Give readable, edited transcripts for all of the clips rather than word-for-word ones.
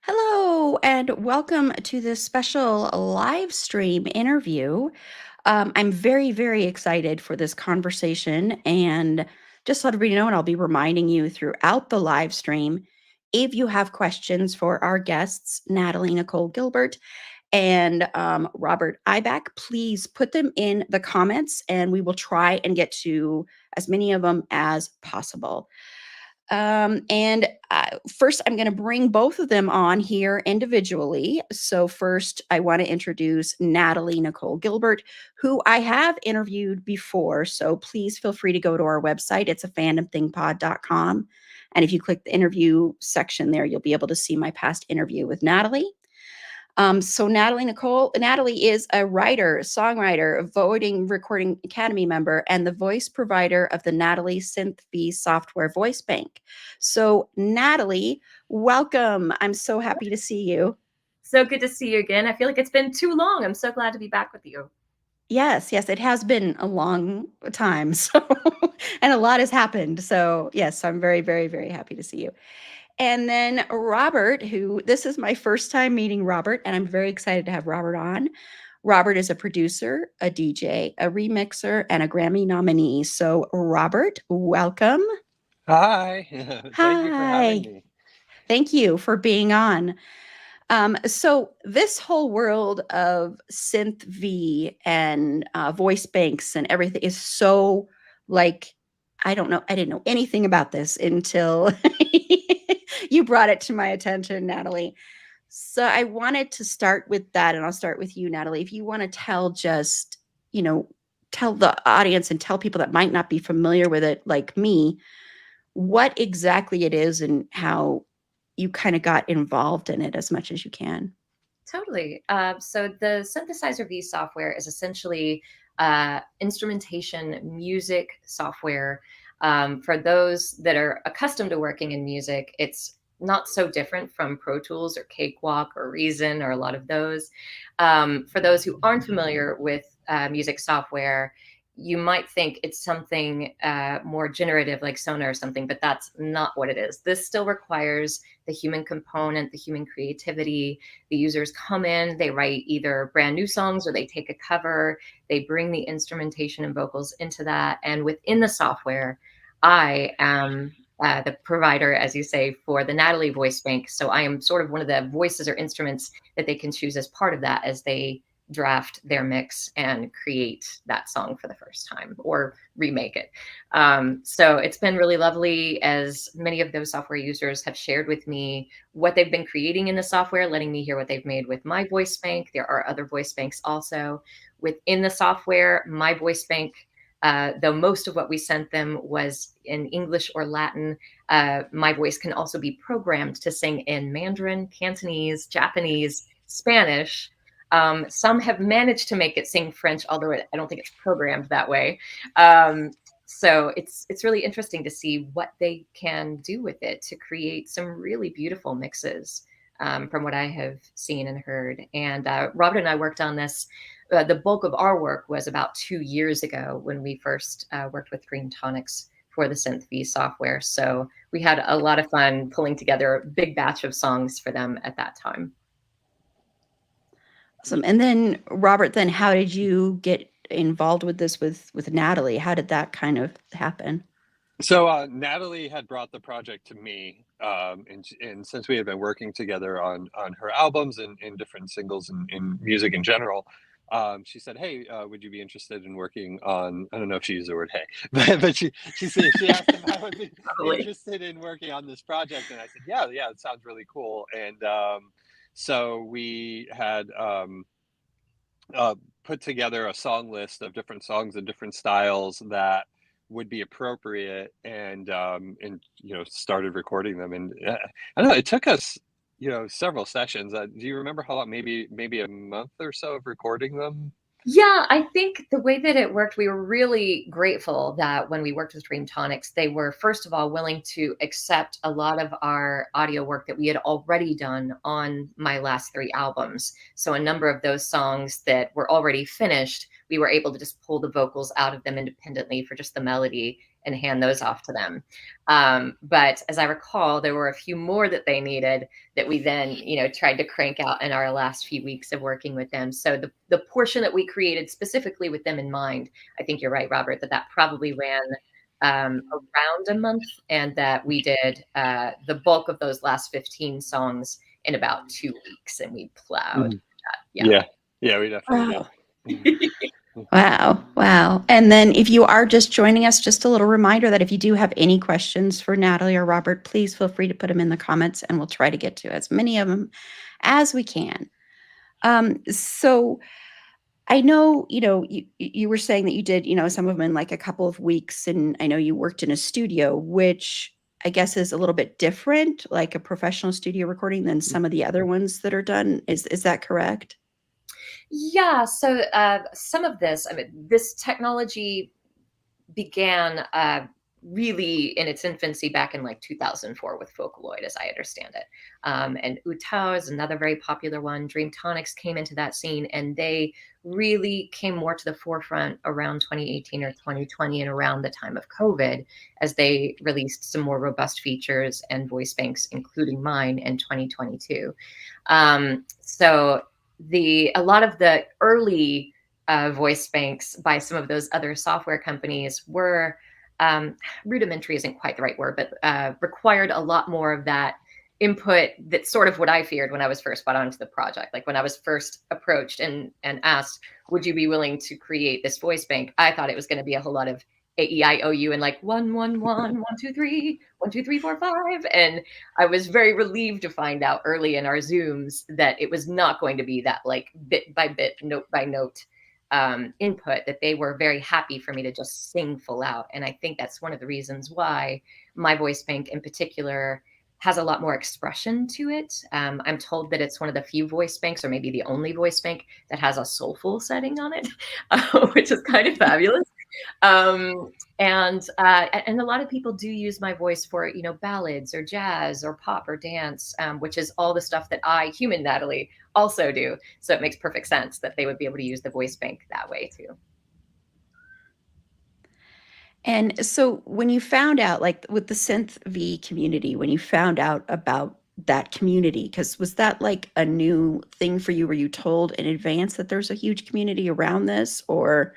Hello, and welcome to this special live stream interview. I'm very, very excited for this conversation, and just let everybody know, and I'll be reminding you throughout the live stream if you have questions for our guests, Natalie, Nicole, Gilbert, and Robert Eibach, please put them in the comments, and we will try and get to as many of them as possible. And first, I'm going to bring both of them on here individually. So, first, I want to introduce Natalie Nicole Gilbert, who I have interviewed before. So, please feel free to go to our website. It's a fandomthingpod.com. And if you click the interview section there, you'll be able to see my past interview with Natalie. So Natalie is a writer, songwriter, voting recording academy member, and the voice provider of the Natalie Synth V software voice bank. So Natalie, welcome. I'm so happy to see you. So good to see you again. I feel like it's been too long. I'm so glad to be back with you. Yes, it has been a long time. So, and a lot has happened. So, yes, I'm very, very, very happy to see you. And then Robert, who this is my first time meeting Robert, and I'm very excited to have Robert on. Robert is a producer, a DJ, a remixer, and a Grammy nominee. So, Robert, welcome. Hi, thank you for having Hi. me. Thank you for being on. So, this whole world of synth V and voice banks and everything is so like, I don't know, I didn't know anything about this until you brought it to my attention, Natalie. So I wanted to start with that, and I'll start with you, Natalie. If you want to tell just, tell the audience and tell people that might not be familiar with it, like me, what exactly it is and how you kind of got involved in it as much as you can. Totally. So the Synthesizer V software is essentially instrumentation music software. For those that are accustomed to working in music, it's not so different from Pro Tools or Cakewalk or Reason or a lot of those. For those who aren't familiar with music software, you might think it's something more generative like Sona or something, but that's not what it is. This still requires the human component, the human creativity. The users come in, they write either brand new songs or they take a cover, they bring the instrumentation and vocals into that. And within the software, I am the provider, as you say, for the Natalie voice bank. So I am sort of one of the voices or instruments that they can choose as part of that as they draft their mix and create that song for the first time or remake it. So it's been really lovely, as many of those software users have shared with me what they've been creating in the software, letting me hear what they've made with my voice bank. There are other voice banks also within the software. My voice bank, though most of what we sent them was in English or Latin, my voice can also be programmed to sing in Mandarin, Cantonese, Japanese, Spanish. Some have managed to make it sing French, although I don't think it's programmed that way. So it's really interesting to see what they can do with it to create some really beautiful mixes, from what I have seen and heard. And Robert and I worked on this. The bulk of our work was about 2 years ago when we first worked with Dream Tonics for the Synth V software. So we had a lot of fun pulling together a big batch of songs for them at that time. Awesome. And then Robert, then how did you get involved with this with Natalie? How did that kind of happen? So Natalie had brought the project to me, and since we had been working together on her albums and different singles and music in general, she said, "Hey, would you be interested in working on?" I don't know if she used the word "hey," but she said she asked if I would be Probably. interested in working on this project, and I said, "Yeah, yeah, it sounds really cool." And so we had uh, put together a song list of different songs and different styles that would be appropriate, and started recording them. And I don't know, it took us several sessions. Do you remember how long? Maybe a month or so of recording them. Yeah, I think the way that it worked, we were really grateful that when we worked with Dream Tonics, they were, first of all, willing to accept a lot of our audio work that we had already done on my last 3 albums. So a number of those songs that were already finished, we were able to just pull the vocals out of them independently for just the melody and hand those off to them. But as I recall, there were a few more that they needed that we then, tried to crank out in our last few weeks of working with them. So the portion that we created specifically with them in mind, I think you're right, Robert, that probably ran around a month, and that we did the bulk of those last 15 songs in about 2 weeks, and we plowed Mhm. that. Yeah, we definitely did. Wow. Wow. And then if you are just joining us, just a little reminder that if you do have any questions for Natalie or Robert, please feel free to put them in the comments and we'll try to get to as many of them as we can. So I know, you were saying that you did, some of them in like a couple of weeks, and I know you worked in a studio, which I guess is a little bit different, like a professional studio recording than some of the other ones that are done. Is that correct? Yeah. So some of this, I mean, this technology began really in its infancy back in like 2004 with Vocaloid, as I understand it. And Utao is another very popular one. Dreamtonics came into that scene, and they really came more to the forefront around 2018 or 2020, and around the time of COVID, as they released some more robust features and voice banks, including mine, in 2022. So a lot of the early voice banks by some of those other software companies were rudimentary isn't quite the right word, but required a lot more of that input. That's sort of what I feared when I was first brought onto the project. Like when I was first approached and asked, would you be willing to create this voice bank? I thought it was going to be a whole lot of AEIOU and like 1 1 1 1 2 3 1 2 3 4 5, and I was very relieved to find out early in our Zooms that it was not going to be that like bit by bit, note by note input, that they were very happy for me to just sing full out. And I think that's one of the reasons why my voice bank in particular has a lot more expression to it. I'm told that it's one of the few voice banks, or maybe the only voice bank, that has a soulful setting on it, which is kind of fabulous. And a lot of people do use my voice for ballads or jazz or pop or dance, which is all the stuff that I, human Natalie, also do. So it makes perfect sense that they would be able to use the voice bank that way too. And so when you found out, like with the Synth V community, when you found out about that community, because was that like a new thing for you? Were you told in advance that there's a huge community around this, or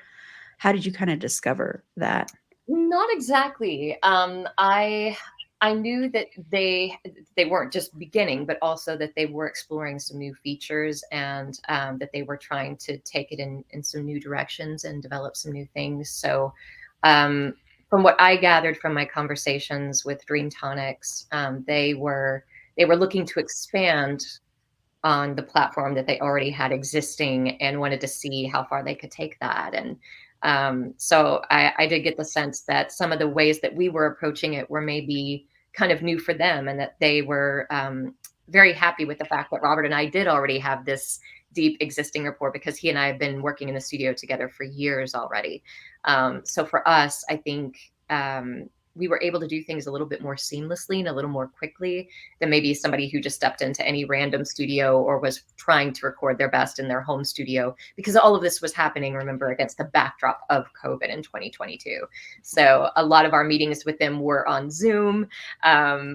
how did you kind of discover that? Not exactly. I knew that they weren't just beginning, but also that they were exploring some new features, and that they were trying to take it in some new directions and develop some new things. So, from what I gathered from my conversations with Dreamtonics, they were looking to expand on the platform that they already had existing, and wanted to see how far they could take that. And so I did get the sense that some of the ways that we were approaching it were maybe kind of new for them, and that they were very happy with the fact that Robert and I did already have this deep existing rapport, because he and I have been working in the studio together for years already. So for us, I think we were able to do things a little bit more seamlessly and a little more quickly than maybe somebody who just stepped into any random studio or was trying to record their best in their home studio, because all of this was happening, remember, against the backdrop of COVID in 2022. So a lot of our meetings with them were on Zoom.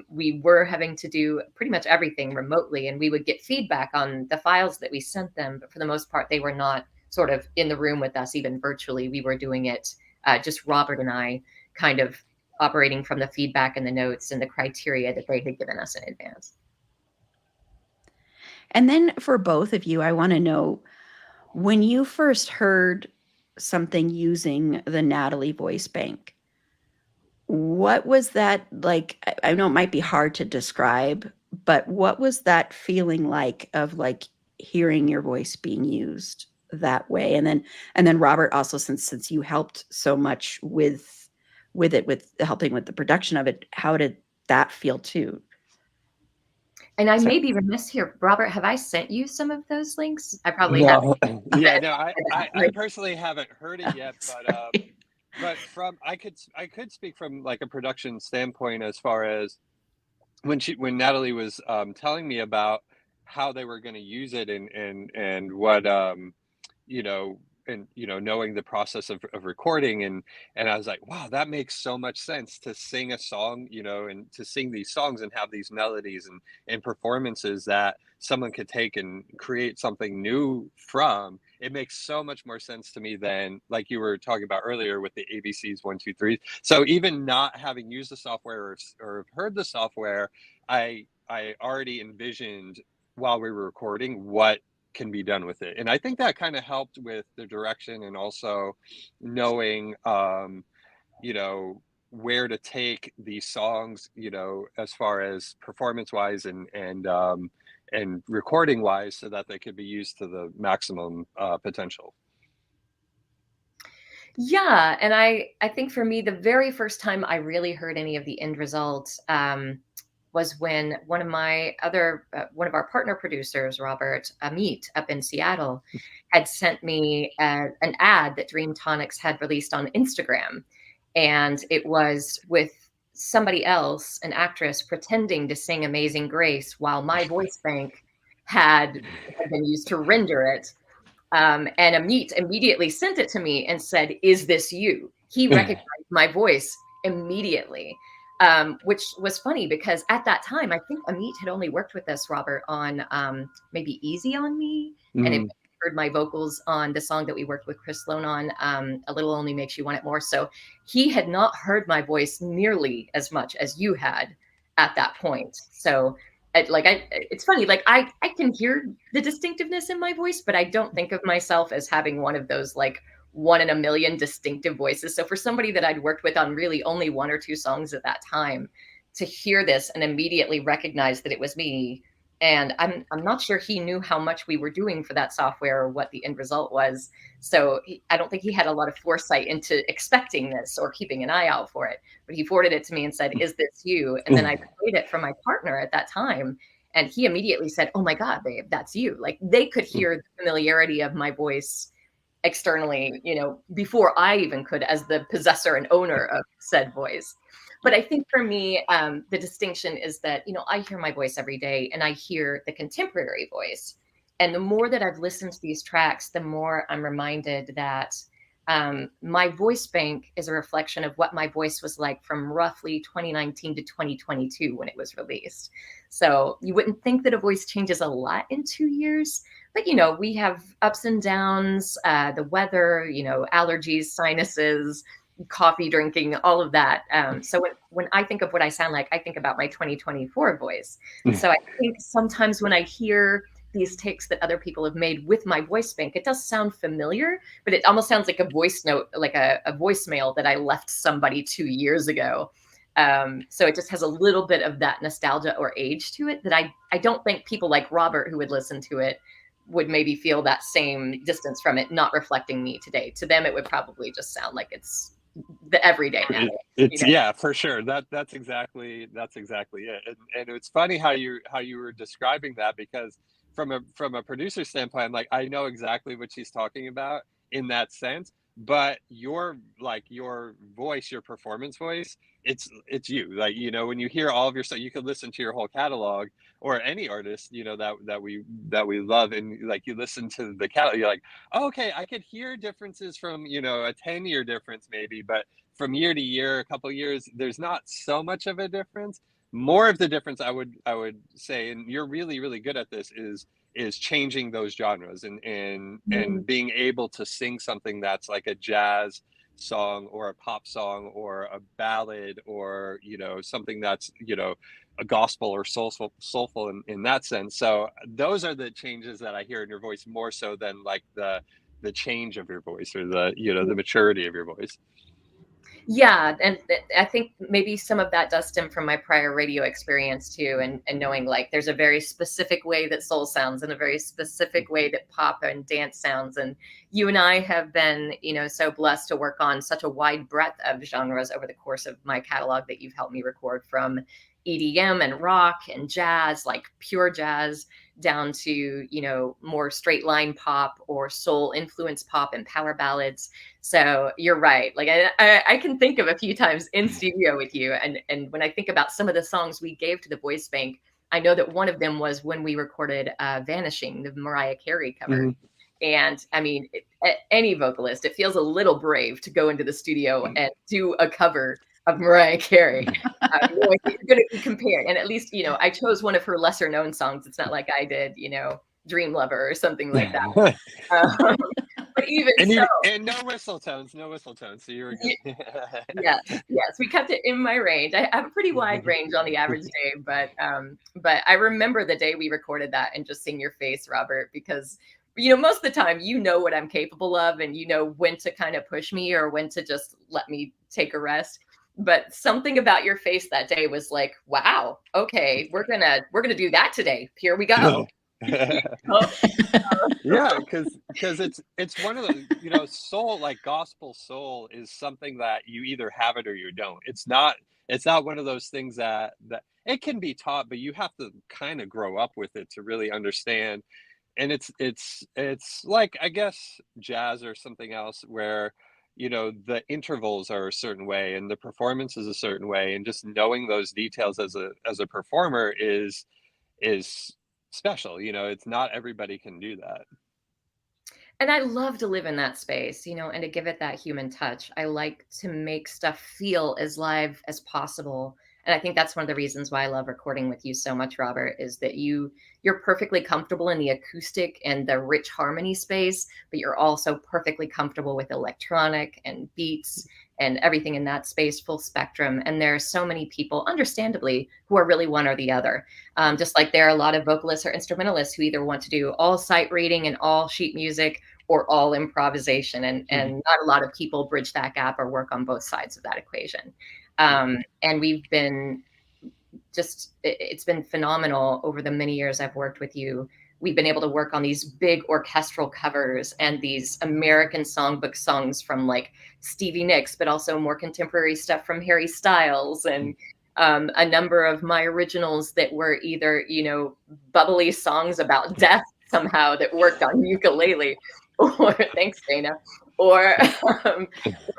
We were having to do pretty much everything remotely, and we would get feedback on the files that we sent them. But for the most part, they were not sort of in the room with us, even virtually. We were doing it just Robert and I, kind of operating from the feedback and the notes and the criteria that they had given us in advance. And then for both of you, I want to know, when you first heard something using the Natalie voice bank, what was that like? I know it might be hard to describe, but what was that feeling like, of like hearing your voice being used that way? And then Robert, also, since you helped so much with it, with helping with the production of it, how did that feel too? And I So may be remiss here, Robert, have I sent you some of those links? I probably haven't. No, yeah, no, I personally haven't heard it yet, sorry. but from I could speak from like a production standpoint, as far as when Natalie was telling me about how they were going to use it, and what you know and knowing the process of recording, and I was like, wow, that makes so much sense to sing a song, and to sing these songs and have these melodies and performances that someone could take and create something new from. It makes so much more sense to me than, like you were talking about earlier with the ABCs 1 2 3. So even not having used the software or heard the software, I already envisioned while we were recording what can be done with it. And I think that kind of helped with the direction, and also knowing, where to take these songs, as far as performance wise and recording wise, so that they could be used to the maximum potential. Yeah, and I think for me, the very first time I really heard any of the end result was when one of our partner producers, Robert Amit, up in Seattle, had sent me an ad that Dream Tonics had released on Instagram, and it was with somebody else, an actress, pretending to sing Amazing Grace while my voice bank had been used to render it. And Amit immediately sent it to me and said, "Is this you?" He recognized my voice immediately, which was funny because at that time, I think Amit had only worked with us, Robert, on maybe Easy on Me, and had Mm. heard my vocals on the song that we worked with Chris Sloan on, A Little Only Makes You Want It More. So he had not heard my voice nearly as much as you had at that point. So it's funny, like I can hear the distinctiveness in my voice, but I don't think of myself as having one of those like one in a million distinctive voices. So for somebody that I'd worked with on really only one or two songs at that time, to hear this and immediately recognize that it was me, and I'm not sure he knew how much we were doing for that software or what the end result was. So I don't think he had a lot of foresight into expecting this or keeping an eye out for it. But he forwarded it to me and said, "Is this you?" And then I played it for my partner at that time, and he immediately said, "Oh my God, babe, that's you!" Like they could hear the familiarity of my voice externally, before I even could, as the possessor and owner of said voice. But I think for me, the distinction is that, I hear my voice every day and I hear the contemporary voice. And the more that I've listened to these tracks, the more I'm reminded that my voice bank is a reflection of what my voice was like from roughly 2019 to 2022 when it was released. So you wouldn't think that a voice changes a lot in 2 years, but we have ups and downs, the weather, allergies, sinuses, coffee drinking, all of that. So when I think of what I sound like, I think about my 2024 voice. So I think sometimes when I hear these takes that other people have made with my voice bank, it does sound familiar, but it almost sounds like a voice note, like a voicemail that I left somebody 2 years ago. So it just has a little bit of that nostalgia or age to it that I don't think people like Robert who would listen to it would maybe feel that same distance from it, not reflecting me today. To them, it would probably just sound like it's the everyday now. It's yeah, for sure. That's exactly it. And it's funny how you were describing that, because from a producer standpoint, I'm like, I know exactly what she's talking about in that sense. But your voice, your performance voice, it's you. Like, when you hear all of your stuff, you could listen to your whole catalog, or any artist, that we love, and like you listen to the catalog, you're like, oh, okay, I could hear differences from, a 10-year difference maybe, but from year to year, a couple of years, there's not so much of a difference. More of the difference, I would say, and you're really, really good at this, is changing those genres, and being able to sing something that's like a jazz song or a pop song or a ballad, or something that's a gospel or soulful in that sense. So those are the changes that I hear in your voice, more so than like the change of your voice, or the maturity of your voice. Yeah, and I think maybe some of that does stem from my prior radio experience too, and knowing like there's a very specific way that soul sounds and a very specific way that pop and dance sounds. And you and I have been, so blessed to work on such a wide breadth of genres over the course of my catalog that you've helped me record, from EDM and rock and jazz, like pure jazz, down to, more straight line pop or soul influence pop and power ballads. So you're right. Like I can think of a few times in studio with you, and when I think about some of the songs we gave to the voice bank, I know that one of them was when we recorded "Vanishing," the Mariah Carey cover. Mm-hmm. And I mean, any vocalist, it feels a little brave to go into the studio and do a cover of Mariah Carey. You're going to be compared. And at least, I chose one of her lesser known songs. It's not like I did, Dream Lover or something like that. But even so. And no whistle tones, so you were good. Yes, we kept it in my range. I have a pretty wide range on the average day, but I remember the day we recorded that and just seeing your face, Robert, because most of the time what I'm capable of, and when to kind of push me or when to just let me take a rest. But something about your face that day was like, wow, okay, we're gonna do that today. Here we go. Yeah, because it's one of the soul, like gospel soul, is something that you either have it or you don't. It's not one of those things that it can be taught, but you have to kind of grow up with it to really understand. And it's like, I guess, jazz or something else, where the intervals are a certain way and the performance is a certain way, and just knowing those details as a performer is special. It's not everybody can do that. And I love to live in that space, and to give it that human touch. I like to make stuff feel as live as possible. And I think that's one of the reasons why I love recording with you so much, Robert, is that you're perfectly comfortable in the acoustic and the rich harmony space, but you're also perfectly comfortable with electronic and beats and everything in that space, full spectrum. And there are so many people, understandably, who are really one or the other. Just like there are a lot of vocalists or instrumentalists who either want to do all sight reading and all sheet music or all improvisation. And not a lot of people bridge that gap or work on both sides of that equation. And we've been it's been phenomenal over the many years I've worked with you. We've been able to work on these big orchestral covers and these American songbook songs from like Stevie Nicks, but also more contemporary stuff from Harry Styles, and a number of my originals that were either, bubbly songs about death somehow that worked on ukulele, or thanks, Dana, or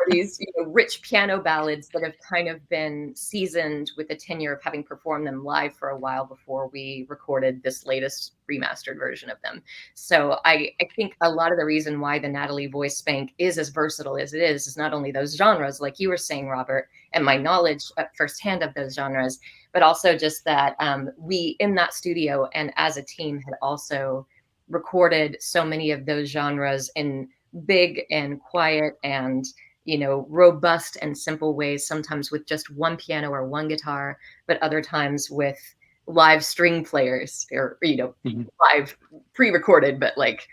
these rich piano ballads that have kind of been seasoned with the tenure of having performed them live for a while before we recorded this latest remastered version of them. So I think a lot of the reason why the Natalie voice bank is as versatile as it is not only those genres, like you were saying, Robert, and my knowledge firsthand of those genres, but also just that we in that studio and as a team had also recorded so many of those genres in big and quiet and robust and simple ways, sometimes with just one piano or one guitar, but other times with live string players, or live pre-recorded, but like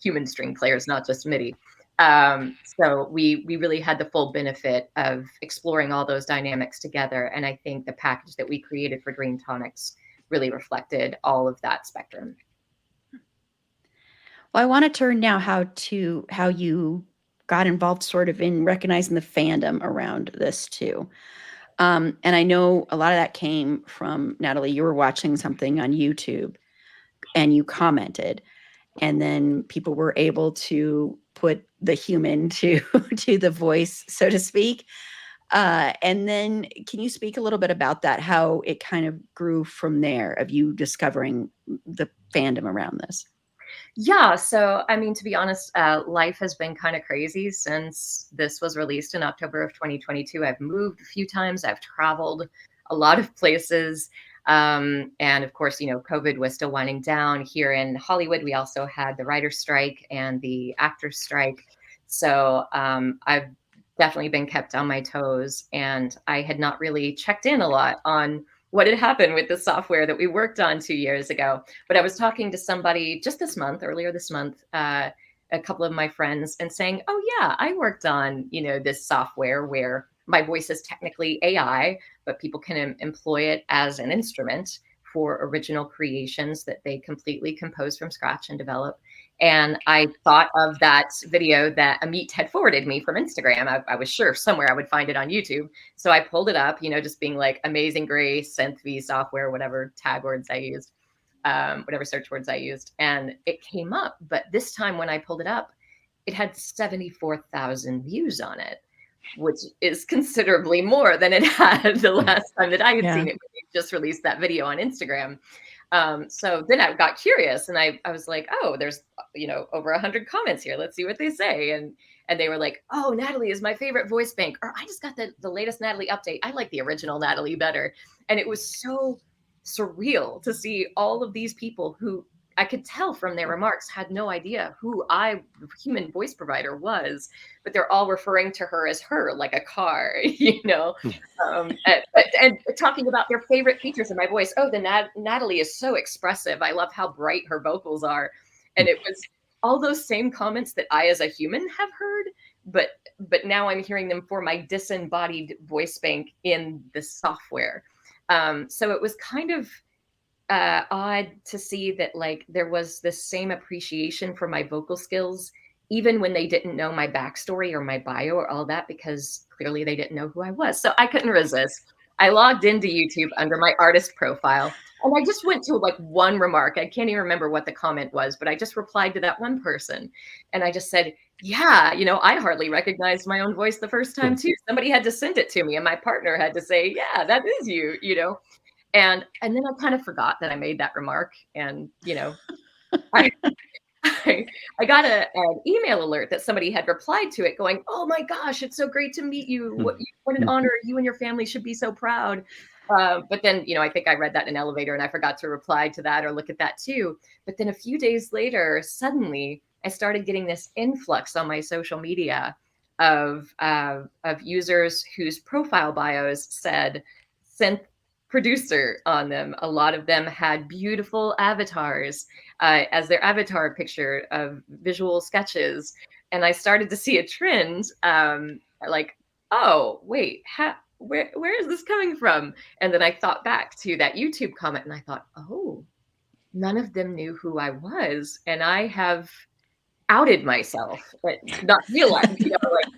human string players, not just MIDI. So we really had the full benefit of exploring all those dynamics together, and I think the package that we created for Dream Tonics really reflected all of that spectrum. Well, I want to turn now how you got involved sort of in recognizing the fandom around this too. And I know a lot of that came from, Natalie, you were watching something on YouTube and you commented, and then people were able to put the human to the voice, so to speak. And then can you speak a little bit about that, how it kind of grew from there, of you discovering the fandom around this? Yeah, so I mean, to be honest, life has been kind of crazy since this was released in October of 2022. I've moved a few times, I've traveled a lot of places. And of course, COVID was still winding down here in Hollywood. We also had the writer's strike and the actor's strike. So I've definitely been kept on my toes, and I had not really checked in a lot on what had happened with the software that we worked on 2 years ago. But I was talking to somebody just earlier this month, a couple of my friends, and saying, oh yeah, I worked on, this software where my voice is technically AI, but people can employ it as an instrument for original creations that they completely compose from scratch and develop. And I thought of that video that Amit had forwarded me from Instagram. I was sure somewhere I would find it on YouTube. So I pulled it up, just being like Amazing Grace, SynthV software, whatever tag words I used, whatever search words I used. And it came up. But this time when I pulled it up, it had 74,000 views on it, which is considerably more than it had the last time that I had seen it. When they just released that video on Instagram. So then I got curious and I was like, oh, there's, over 100 comments here. Let's see what they say. And they were like, oh, Natalie is my favorite voice bank. Or I just got the latest Natalie update. I like the original Natalie better. And it was so surreal to see all of these people who I could tell from their remarks had no idea who I, the human voice provider, was, but they're all referring to her as her, like a car, and talking about their favorite features of my voice. Oh, Natalie is so expressive. I love how bright her vocals are. And it was all those same comments that I, as a human, have heard, but now I'm hearing them for my disembodied voice bank in the software. So it was kind of odd to see that like there was this same appreciation for my vocal skills, even when they didn't know my backstory or my bio or all that, because clearly they didn't know who I was. So I couldn't resist. I logged into YouTube under my artist profile and I just went to like one remark. I can't even remember what the comment was, but I just replied to that one person. And I just said, yeah, I hardly recognized my own voice the first time too. Somebody had to send it to me and my partner had to say, yeah, that is you. And then I kind of forgot that I made that remark. And, I, I got an email alert that somebody had replied to it going, oh my gosh, it's so great to meet you. What an honor. You and your family should be so proud. But then, I think I read that in an elevator and I forgot to reply to that or look at that too. But then a few days later, suddenly I started getting this influx on my social media of users whose profile bios said synth producer on them. A lot of them had beautiful avatars as their avatar picture of visual sketches. And I started to see a trend like, oh, wait, where is this coming from? And then I thought back to that YouTube comment and I thought, oh, none of them knew who I was. And I have outed myself, but not realized, like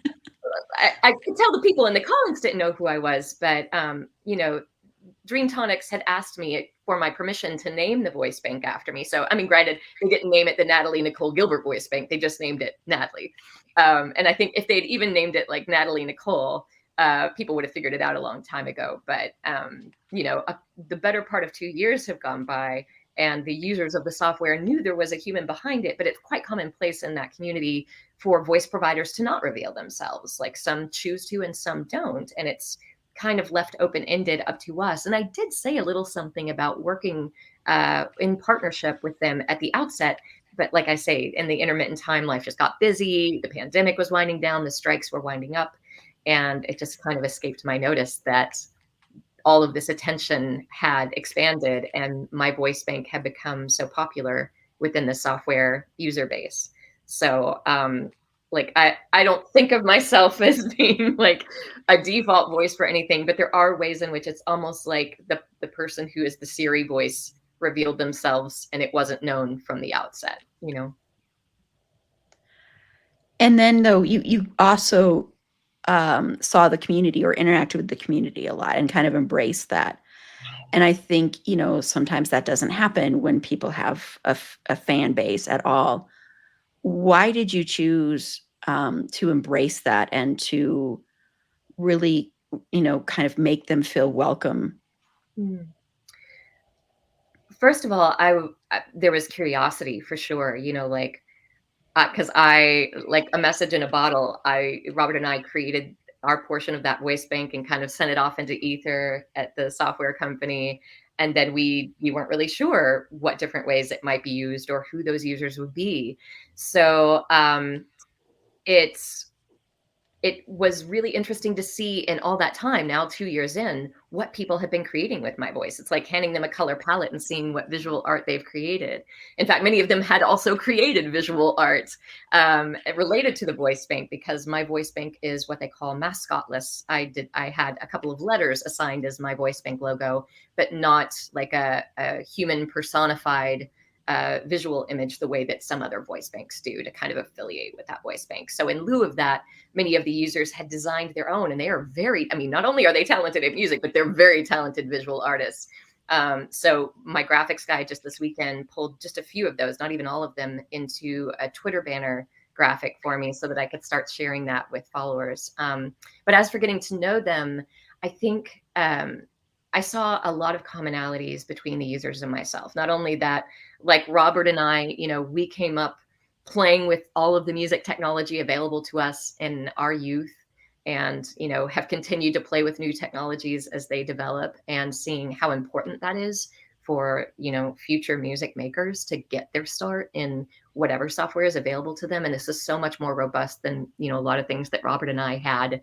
I could tell the people in the comments didn't know who I was, but Dream Tonics had asked me for my permission to name the voice bank after me. So, I mean, granted, they didn't name it the Natalie Nicole Gilbert voice bank. They just named it Natalie. And I think if they'd even named it like Natalie Nicole, people would have figured it out a long time ago. But, the better part of 2 years have gone by and the users of the software knew there was a human behind it, but it's quite commonplace in that community for voice providers to not reveal themselves. Like some choose to and some don't. And it's kind of left open-ended up to us. And I did say a little something about working in partnership with them at the outset. But like I say, in the intermittent time, life just got busy. The pandemic was winding down. The strikes were winding up. And it just kind of escaped my notice that all of this attention had expanded and my voice bank had become so popular within the software user base. So like I don't think of myself as being like a default voice for anything, but there are ways in which it's almost like the person who is the Siri voice revealed themselves and it wasn't known from the outset, And then though you also saw the community or interacted with the community a lot and kind of embraced that. And I think, sometimes that doesn't happen when people have a fan base at all. Why did you choose to embrace that and to really, kind of make them feel welcome? First of all, there was curiosity for sure, like, because I like a message in a bottle. Robert and I created our portion of that voice bank and kind of sent it off into ether at the software company. And then we weren't really sure what different ways it might be used or who those users would be. So it was really interesting to see in all that time, now 2 years in, what people have been creating with my voice. It's like handing them a color palette and seeing what visual art they've created. In fact, many of them had also created visual art related to the voice bank, because my voice bank is what they call mascotless. I had a couple of letters assigned as my voice bank logo, but not like a human personified visual image the way that some other voice banks do to kind of affiliate with that voice bank. So in lieu of that, many of the users had designed their own, and they are not only are they talented at music, but they're very talented visual artists. So my graphics guy just this weekend pulled just a few of those, not even all of them, into a Twitter banner graphic for me so that I could start sharing that with followers. But as for getting to know them, I think I saw a lot of commonalities between the users and myself. Not only that, like Robert and I, we came up playing with all of the music technology available to us in our youth, and have continued to play with new technologies as they develop, and seeing how important that is for future music makers to get their start in whatever software is available to them. And this is so much more robust than a lot of things that Robert and I had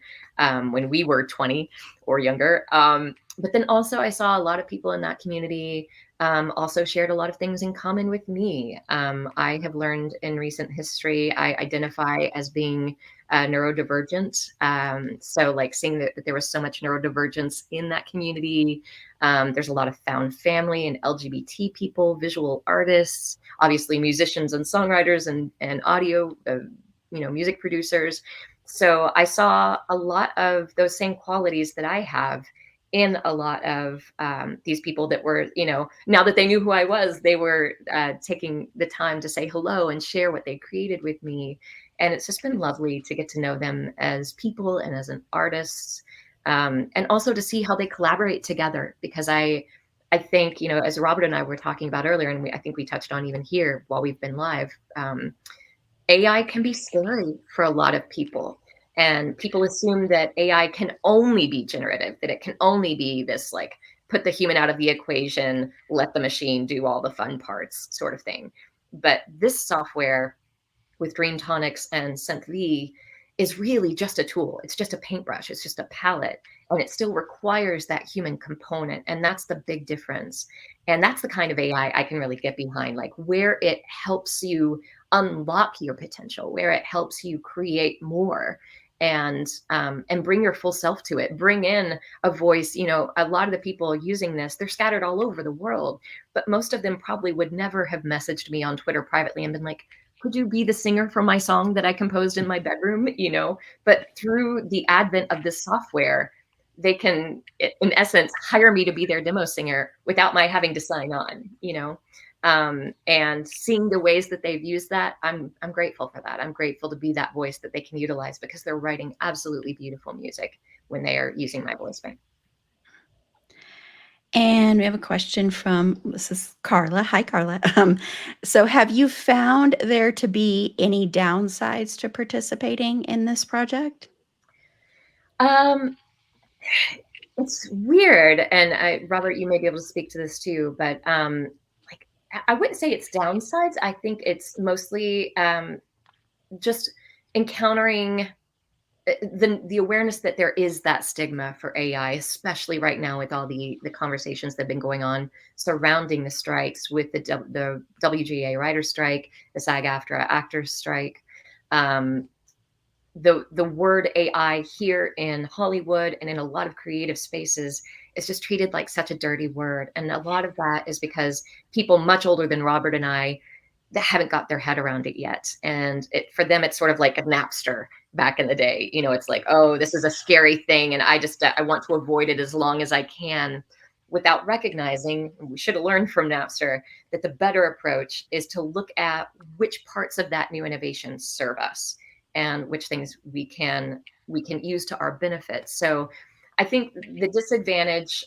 when we were 20 or younger. But then also I saw a lot of people in that community also shared a lot of things in common with me. I have learned in recent history, I identify as being neurodivergent. So like seeing that there was so much neurodivergence in that community. There's a lot of found family and LGBT people, visual artists, obviously musicians and songwriters and audio, music producers. So I saw a lot of those same qualities that I have in a lot of these people that were, now that they knew who I was, they were taking the time to say hello and share what they created with me. And it's just been lovely to get to know them as people and as an artist, and also to see how they collaborate together. Because I think, as Robert and I were talking about earlier, and I think we touched on even here while we've been live, AI can be scary for a lot of people. And people assume that AI can only be generative, that it can only be this like put the human out of the equation, let the machine do all the fun parts sort of thing. But this software with Dream Tonics and SynthV is really just a tool. It's just a paintbrush. It's just a palette. And it still requires that human component. And that's the big difference. And that's the kind of AI I can really get behind, like where it helps you unlock your potential, where it helps you create more and bring your full self to it. Bring in a voice. A lot of the people using this, they're scattered all over the world, but most of them probably would never have messaged me on Twitter privately and been like, could you be the singer for my song that I composed in my bedroom? But through the advent of this software, they can, in essence, hire me to be their demo singer without my having to sign on. And seeing the ways that they've used that, I'm grateful for that. I'm grateful to be that voice that they can utilize, because they're writing absolutely beautiful music when they are using my voice bank. And we have a question from, this is Carla. Hi, Carla. So have you found there to be any downsides to participating in this project? It's weird. And Robert, you may be able to speak to this too, but like, I wouldn't say it's downsides. I think it's mostly just encountering the awareness that there is that stigma for AI, especially right now with all the conversations that have been going on surrounding the strikes, with the WGA writer strike, the SAG-AFTRA actors strike. The word AI here in Hollywood and in a lot of creative spaces is just treated like such a dirty word. And a lot of that is because people much older than Robert and I that haven't got their head around it yet. And for them, it's sort of like a Napster back in the day. It's like, oh, this is a scary thing, and I want to avoid it as long as I can, without recognizing, we should have learned from Napster, that the better approach is to look at which parts of that new innovation serve us and which things we can use to our benefit. So I think the disadvantage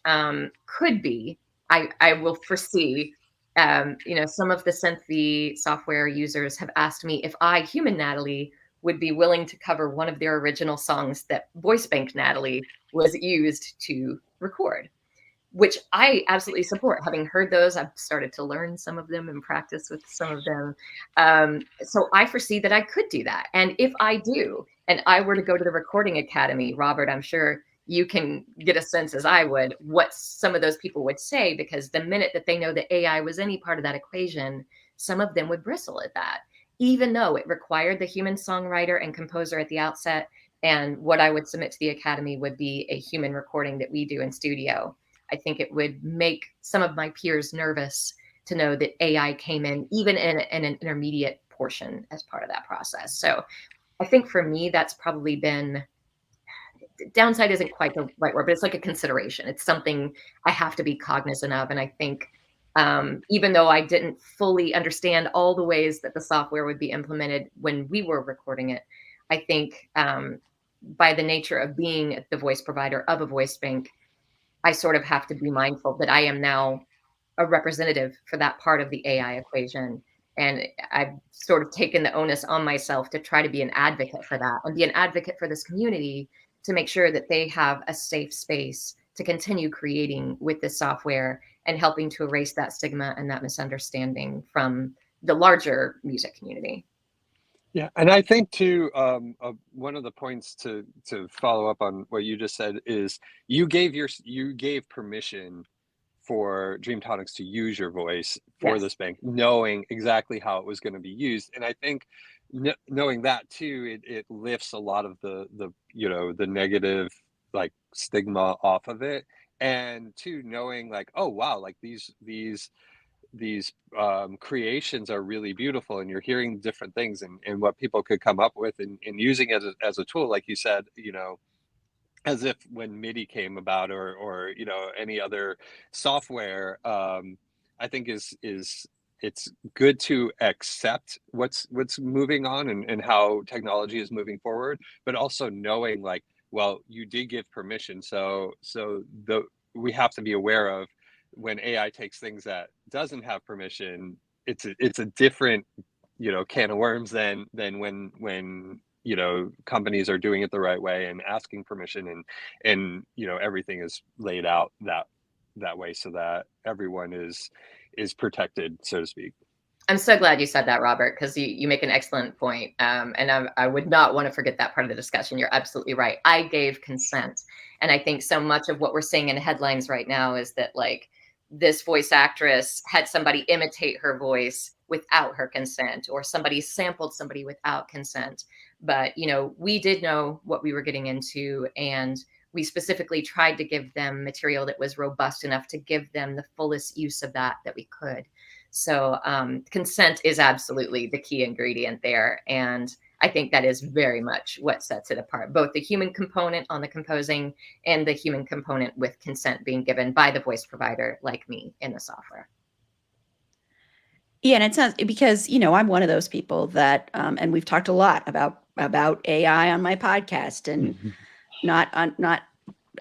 could be, I will foresee, some of the SynthV software users have asked me if I, human Natalie, would be willing to cover one of their original songs that Voice Bank Natalie was used to record, which I absolutely support. Having heard those, I've started to learn some of them and practice with some of them. So I foresee that I could do that. And if I do, and I were to go to the Recording Academy, Robert, I'm sure you can get a sense, as I would, what some of those people would say, because the minute that they know that AI was any part of that equation, some of them would bristle at that, even though it required the human songwriter and composer at the outset. And what I would submit to the Academy would be a human recording that we do in studio. I think it would make some of my peers nervous to know that AI came in, even in an intermediate portion, as part of that process. So I think for me, that's probably been, downside isn't quite the right word, but it's like a consideration. It's something I have to be cognizant of. And I think even though I didn't fully understand all the ways that the software would be implemented when we were recording it, I think by the nature of being the voice provider of a voice bank, I sort of have to be mindful that I am now a representative for that part of the AI equation. And I've sort of taken the onus on myself to try to be an advocate for that and be an advocate for this community to make sure that they have a safe space to continue creating with this software and helping to erase that stigma and that misunderstanding from the larger music community. Yeah, and I think too, one of the points to follow up on what you just said is you gave permission for Dream Tonics to use your voice for Yes. this bank, knowing exactly how it was going to be used. And I think knowing that too, it lifts a lot of the the negative like stigma off of it. And two, knowing like, oh wow, like these creations are really beautiful, and you're hearing different things and what people could come up with, and using it as a tool, like you said, as if when MIDI came about, or any other software, I think is it's good to accept what's moving on, and how technology is moving forward, but also knowing like, well, you did give permission, so the we have to be aware of when AI takes things that doesn't have permission. It's a different can of worms than when companies are doing it the right way and asking permission, and everything is laid out that way so that everyone is protected, so to speak. I'm so glad you said that, Robert, because you make an excellent point. And I would not want to forget that part of the discussion. You're absolutely right. I gave consent. And I think so much of what we're seeing in headlines right now is that, like, this voice actress had somebody imitate her voice without her consent, or somebody sampled somebody without consent. But, we did know what we were getting into. And we specifically tried to give them material that was robust enough to give them the fullest use of that we could. So consent is absolutely the key ingredient there. And I think that is very much what sets it apart, both the human component on the composing and the human component with consent being given by the voice provider like me in the software. Yeah, and it sounds because, I'm one of those people that, and we've talked a lot about AI on my podcast, and not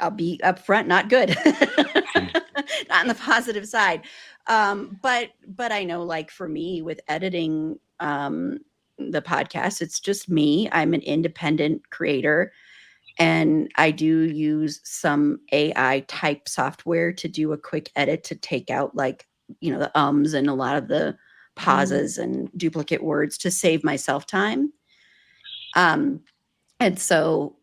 I'll be upfront, not good. Not on the positive side. But I know, like, for me with editing the podcast, it's just me. I'm an independent creator, and I do use some AI type software to do a quick edit to take out, like, the ums and a lot of the pauses and duplicate words to save myself time. And so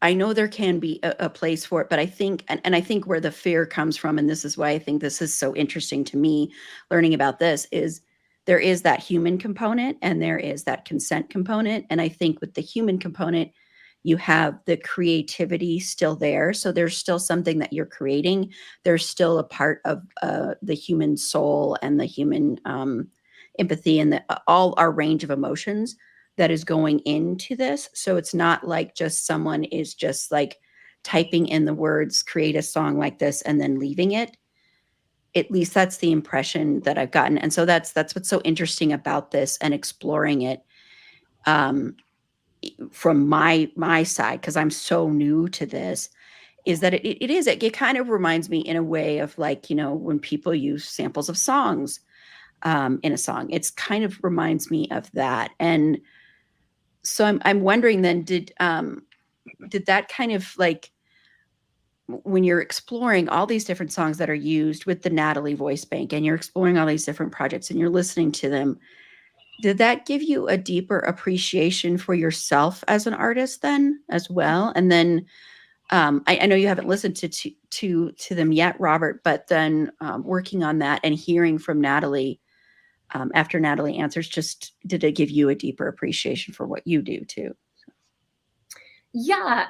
I know there can be a place for it, but I think, and I think where the fear comes from, and this is why I think this is so interesting to me, learning about this, is there is that human component and there is that consent component. And I think with the human component, you have the creativity still there. So there's still something that you're creating. There's still a part of the human soul and the human empathy and all our range of emotions that is going into this. So it's not like just someone is just like typing in the words, create a song like this, and then leaving it. At least that's the impression that I've gotten. And so that's what's so interesting about this and exploring it from my side, because I'm so new to this, is that it kind of reminds me in a way of, like, when people use samples of songs in a song. It's kind of reminds me of that. And so I'm wondering then, did that kind of, like, when you're exploring all these different songs that are used with the Natalie voice bank, and you're exploring all these different projects and you're listening to them, did that give you a deeper appreciation for yourself as an artist then as well? And then I know you haven't listened to them yet, Robert, but then working on that and hearing from Natalie after Natalie answers, just did it give you a deeper appreciation for what you do too? Yeah.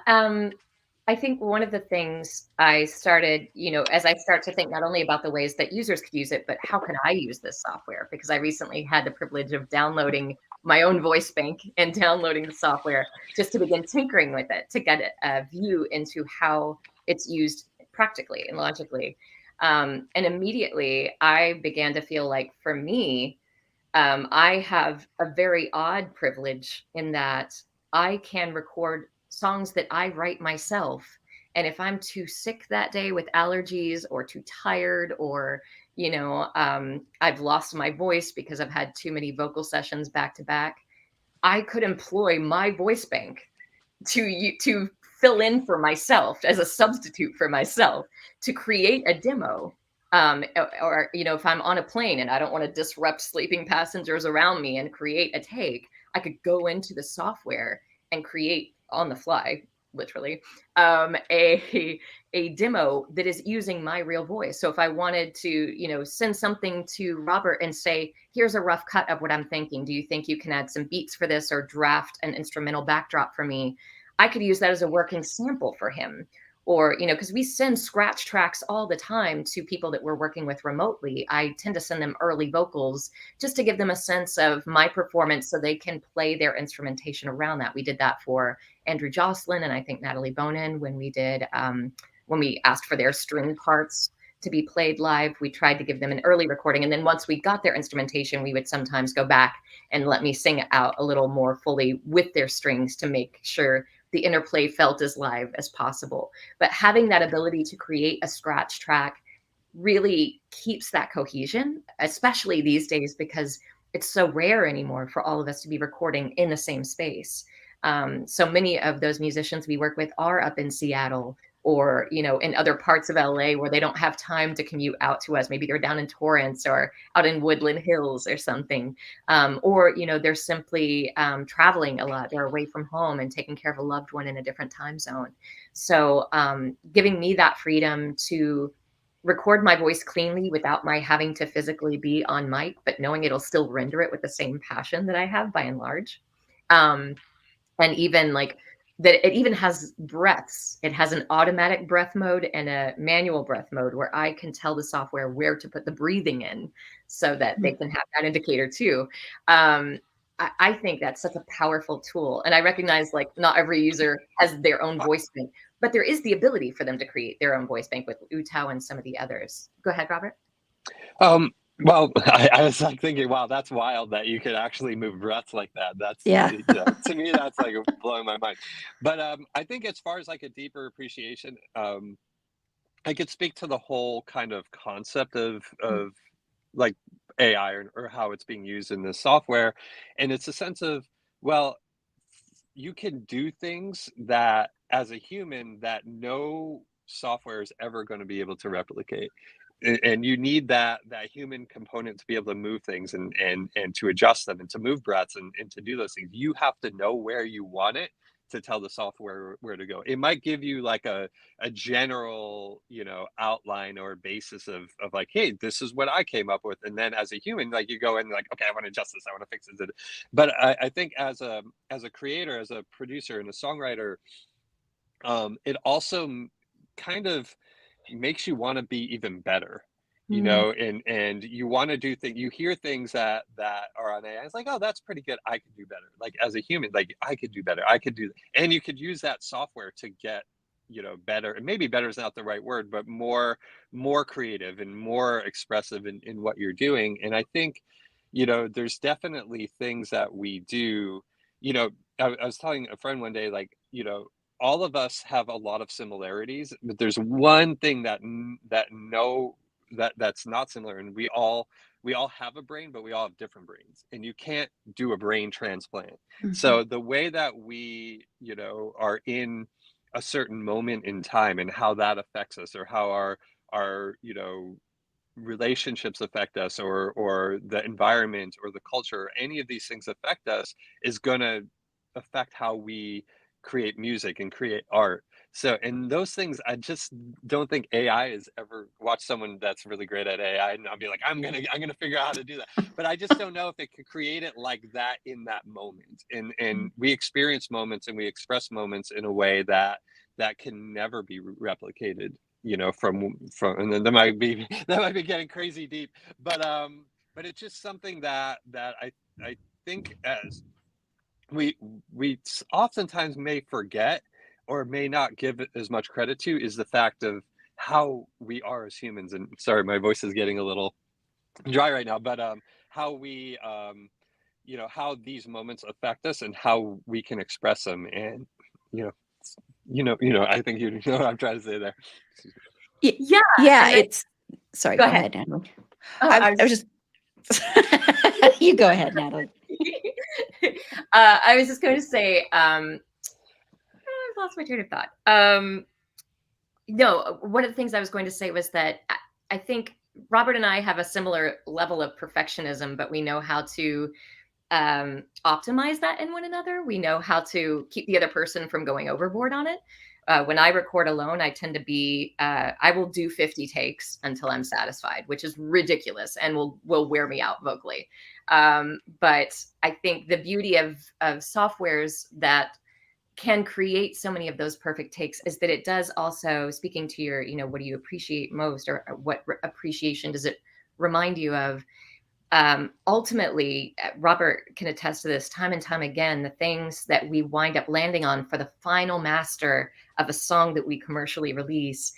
I think one of the things I started, as I start to think not only about the ways that users could use it, but how can I use this software? Because I recently had the privilege of downloading my own voice bank and downloading the software just to begin tinkering with it to get a view into how it's used practically and logically. And immediately I began to feel like, for me, I have a very odd privilege in that I can record songs that I write myself And if I'm too sick that day with allergies or too tired, or, I've lost my voice because I've had too many vocal sessions back to back, I could employ my voice bank to fill in for myself as a substitute for myself to create a demo. Or, if I'm on a plane and I don't want to disrupt sleeping passengers around me and create a take, I could go into the software and create on the fly, literally, a demo that is using my real voice. So if I wanted to, send something to Robert and say, here's a rough cut of what I'm thinking. Do you think you can add some beats for this or draft an instrumental backdrop for me? I could use that as a working sample for him. Or, because we send scratch tracks all the time to people that we're working with remotely. I tend to send them early vocals just to give them a sense of my performance so they can play their instrumentation around that. We did that for Andrew Jocelyn and I think Natalie Bonin when we did, when we asked for their string parts to be played live. We tried to give them an early recording. And then once we got their instrumentation, we would sometimes go back and let me sing it out a little more fully with their strings to make sure the interplay felt as live as possible. But having that ability to create a scratch track really keeps that cohesion, especially these days, because it's so rare anymore for all of us to be recording in the same space. So many of those musicians we work with are up in Seattle or, in other parts of LA where they don't have time to commute out to us. Maybe they're down in Torrance or out in Woodland Hills or something. Or, they're simply traveling a lot. They're away from home and taking care of a loved one in a different time zone. So giving me that freedom to record my voice cleanly without my having to physically be on mic, but knowing it'll still render it with the same passion that I have by and large. And even like that, it even has breaths. It has an automatic breath mode and a manual breath mode where I can tell the software where to put the breathing in so that they can have that indicator too. I think that's such a powerful tool. And I recognize like not every user has their own voice bank, but there is the ability for them to create their own voice bank with Utao and some of the others. Go ahead, Robert. Well, I was like thinking, wow, that's wild that you could actually move breaths like that. That's, Yeah. to me, that's like blowing my mind. But I think as far as like a deeper appreciation, I could speak to the whole kind of concept of like AI or how it's being used in this software. And it's a sense of, well, you can do things that as a human that no software is ever going to be able to replicate. And you need that human component to be able to move things and to adjust them and to move breaths and to do those things. You have to know where you want it to tell the software where to go. It might give you like a general, outline or basis of like, hey, this is what I came up with. And then as a human, like you go in like, okay, I want to adjust this, I want to fix this. But I think as a creator, as a producer and a songwriter, it also kind of makes you want to be even better, and you want to do things. You hear things that are on AI. It's like, oh, that's pretty good. I could do better. Like as a human, like I could do better. I could do, and you could use that software to get, better. And maybe better is not the right word, but more creative and more expressive in what you're doing. And I think, there's definitely things that we do. I was telling a friend one day, like, all of us have a lot of similarities, but there's one thing that's not similar, and we all have a brain, but we all have different brains, and you can't do a brain transplant. So the way that we, are in a certain moment in time and how that affects us, or how our relationships affect us, or the environment or the culture, or any of these things affect us, is going to affect how we create music and create art. So, and those things, I just don't think AI is ever watch someone that's really great at AI and I'll be like, I'm gonna figure out how to do that. But I just don't know if it could create it like that in that moment. And we experience moments and we express moments in a way that can never be replicated, from and then that might be getting crazy deep. But it's just something that I think as we oftentimes may forget or may not give it as much credit to, is the fact of how we are as humans. And sorry, my voice is getting a little dry right now, but how we how these moments affect us and how we can express them. And you know I think you know what I'm trying to say there. Excuse Yeah, Yeah, and I it's sorry, go go ahead. ahead, Natalie. Oh, I was just you go ahead, Natalie. I was just going to say, I've lost my train of thought. No, one of the things I was going to say was that I think Robert and I have a similar level of perfectionism, but we know how to optimize that in one another. We know how to keep the other person from going overboard on it. When I record alone, I tend to be, I will do 50 takes until I'm satisfied, which is ridiculous and will wear me out vocally. But I think the beauty of softwares that can create so many of those perfect takes is that it does also, speaking to your, what do you appreciate most, or what appreciation does it remind you of? Ultimately, Robert can attest to this time and time again, the things that we wind up landing on for the final master of a song that we commercially release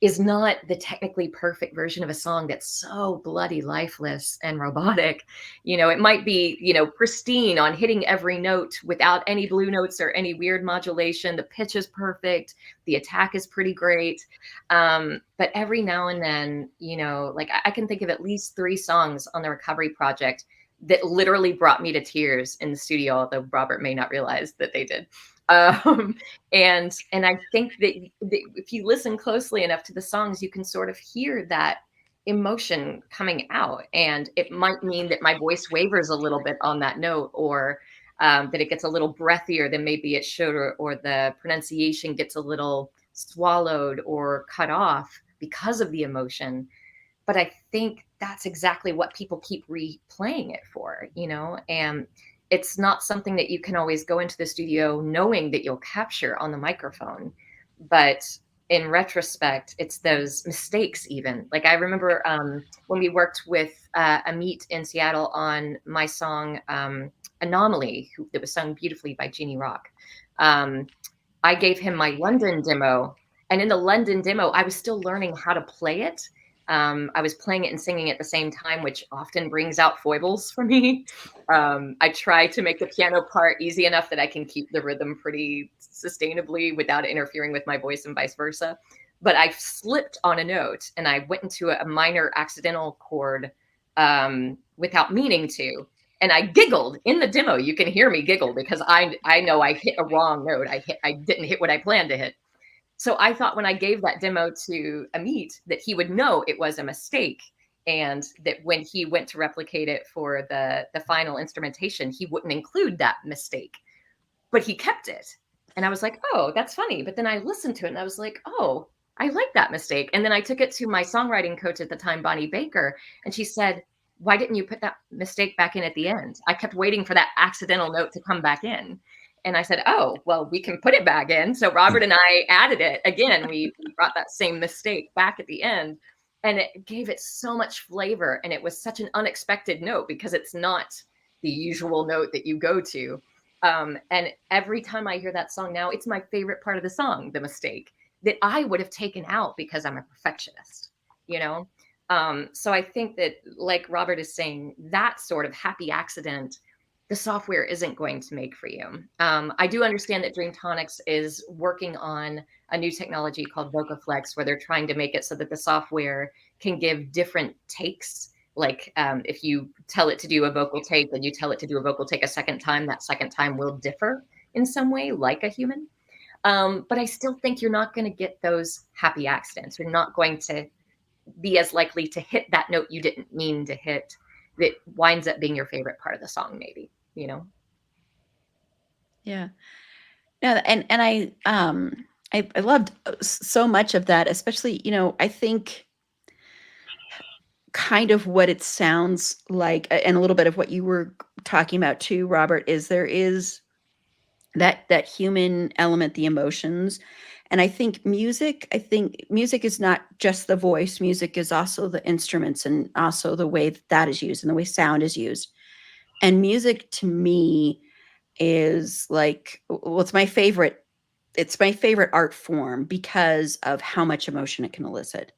is not the technically perfect version of a song that's so bloody lifeless and robotic. It might be, pristine on hitting every note without any blue notes or any weird modulation. The pitch is perfect. The attack is pretty great. But every now and then, like I can think of at least 3 songs on the Recovery Project that literally brought me to tears in the studio, although Robert may not realize that they did. Um, and I think that if you listen closely enough to the songs, you can sort of hear that emotion coming out, and it might mean that my voice wavers a little bit on that note, or that it gets a little breathier than maybe it should, or the pronunciation gets a little swallowed or cut off because of the emotion. But I think that's exactly what people keep replaying it for, and it's not something that you can always go into the studio knowing that you'll capture on the microphone. But in retrospect, it's those mistakes, even. Like I remember when we worked with Amit in Seattle on my song Anomaly, that was sung beautifully by Jeannie Rock. I gave him my London demo. And in the London demo, I was still learning how to play it. I was playing it and singing at the same time, which often brings out foibles for me. I try to make the piano part easy enough that I can keep the rhythm pretty sustainably without interfering with my voice and vice versa. But I slipped on a note and I went into a minor accidental chord without meaning to. And I giggled in the demo. You can hear me giggle because I know I hit a wrong note. I didn't hit what I planned to hit. So I thought when I gave that demo to Amit that he would know it was a mistake, and that when he went to replicate it for the final instrumentation, he wouldn't include that mistake. But he kept it. And I was like, oh, that's funny. But then I listened to it and I was like, oh, I like that mistake. And then I took it to my songwriting coach at the time, Bonnie Baker, and she said, why didn't you put that mistake back in at the end? I kept waiting for that accidental note to come back in. And I said, oh, well, we can put it back in. So Robert and I added it again. We brought that same mistake back at the end, and it gave it so much flavor. And it was such an unexpected note because it's not the usual note that you go to. And every time I hear that song now, it's my favorite part of the song, the mistake that I would have taken out because I'm a perfectionist, you know? So I think that, like Robert is saying, that sort of happy accident, the software isn't going to make for you. I do understand that Dreamtonics is working on a new technology called VocaFlex, where they're trying to make it so that the software can give different takes. Like if you tell it to do a vocal take and you tell it to do a vocal take a second time, that second time will differ in some way, like a human. But I still think you're not going to get those happy accidents. You're not going to be as likely to hit that note you didn't mean to hit, that winds up being your favorite part of the song, maybe, Yeah. Yeah, and I loved so much of that, especially, I think kind of what it sounds like, and a little bit of what you were talking about too, Robert, is there is that human element, the emotions. And I think music is not just the voice. Music is also the instruments, and also the way that is used and the way sound is used. And music to me is like, well, it's my favorite art form because of how much emotion it can elicit.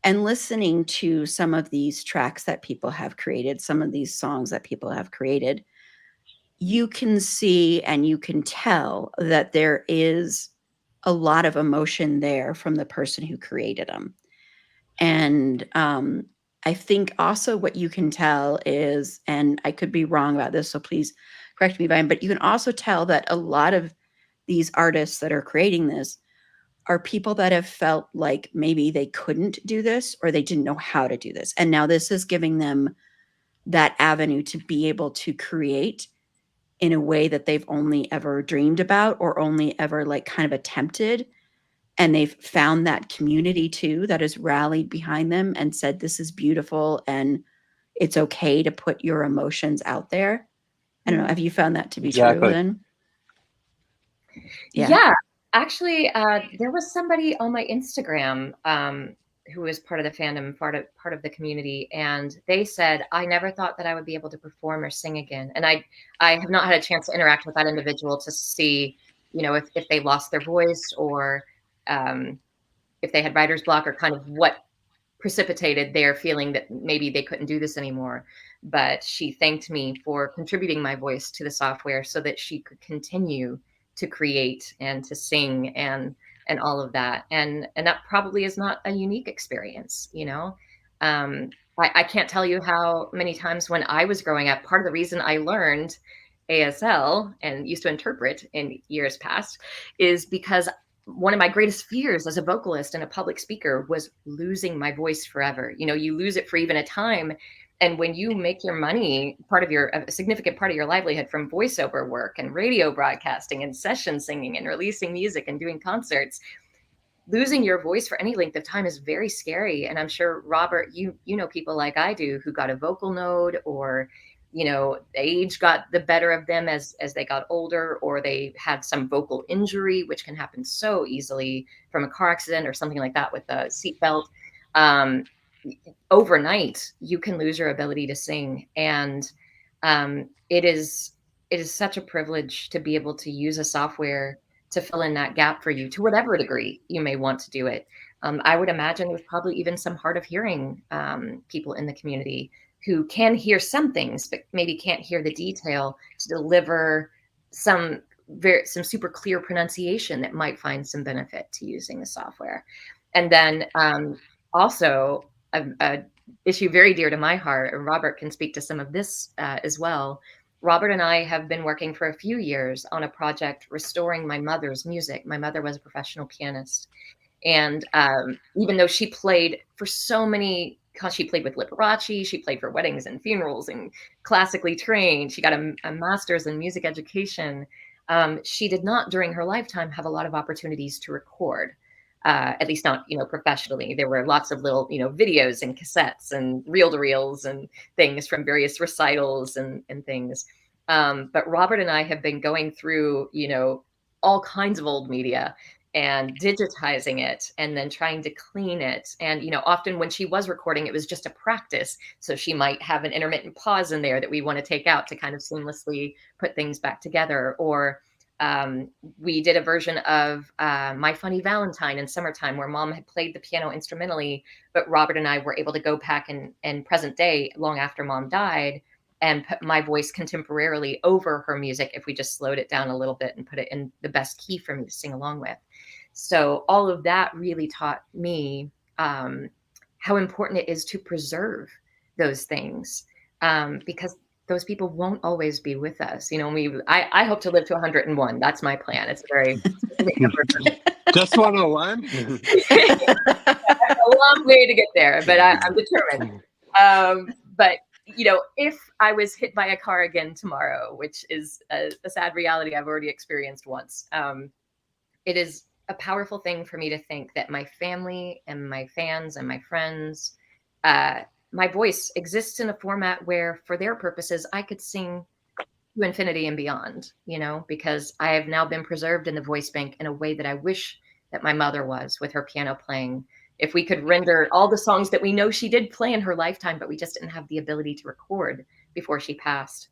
And listening to some of these tracks that people have created, some of these songs that people have created, you can see and you can tell that there is a lot of emotion there from the person who created them. And I think also what you can tell is, and I could be wrong about this, so please correct me if I'm, but you can also tell that a lot of these artists that are creating this are people that have felt like maybe they couldn't do this or they didn't know how to do this. And now this is giving them that avenue to be able to create in a way that they've only ever dreamed about or only ever like kind of attempted. And they've found that community too that has rallied behind them and said, this is beautiful and it's okay to put your emotions out there. I don't know. Have you found that to be true Exactly. then? Yeah, actually, there was somebody on my Instagram who was part of the fandom, part of the community, and they said, "I never thought that I would be able to perform or sing again." And I have not had a chance to interact with that individual to see, if they lost their voice or um, if they had writer's block or kind of what precipitated their feeling that maybe they couldn't do this anymore. But she thanked me for contributing my voice to the software so that she could continue to create and to sing and all of that. And that probably is not a unique experience. I can't tell you how many times when I was growing up, part of the reason I learned ASL and used to interpret in years past is because one of my greatest fears as a vocalist and a public speaker was losing my voice forever. You lose it for even a time. And when you make your money, a significant part of your livelihood from voiceover work and radio broadcasting and session singing and releasing music and doing concerts, losing your voice for any length of time is very scary. And I'm sure, Robert, you know people like I do who got a vocal node, or age got the better of them as they got older, or they had some vocal injury, which can happen so easily from a car accident or something like that with a seatbelt. Overnight you can lose your ability to sing, and it is such a privilege to be able to use a software to fill in that gap for you to whatever degree you may want to do it. I would imagine there's probably even some hard of hearing people in the community who can hear some things, but maybe can't hear the detail to deliver some some super clear pronunciation that might find some benefit to using the software. And then also a issue very dear to my heart, and Robert can speak to some of this as well. Robert and I have been working for a few years on a project restoring my mother's music. My mother was a professional pianist. And even though she played for so many, she played with Liberace, she played for weddings and funerals and classically trained, she got a master's in music education. She did not during her lifetime have a lot of opportunities to record. At least not, professionally. There were lots of little, videos and cassettes and reel-to-reels and things from various recitals and things. But Robert and I have been going through, all kinds of old media and digitizing it and then trying to clean it. And, often when she was recording, it was just a practice. So she might have an intermittent pause in there that we want to take out to kind of seamlessly put things back together. Or we did a version of My Funny Valentine in Summertime where Mom had played the piano instrumentally, but Robert and I were able to go back and present day long after Mom died and put my voice contemporarily over her music if we just slowed it down a little bit and put it in the best key for me to sing along with. So all of that really taught me how important it is to preserve those things, because those people won't always be with us. I hope to live to 101. That's my plan. It's a very specific number for me. Just 101? A long way to get there, but I'm determined. But if I was hit by a car again tomorrow, which is a sad reality I've already experienced once, it is a powerful thing for me to think that my family and my fans and my friends, my voice exists in a format where, for their purposes, I could sing to infinity and beyond, because I have now been preserved in the voice bank in a way that I wish that my mother was with her piano playing. If we could render all the songs that we know she did play in her lifetime, but we just didn't have the ability to record before she passed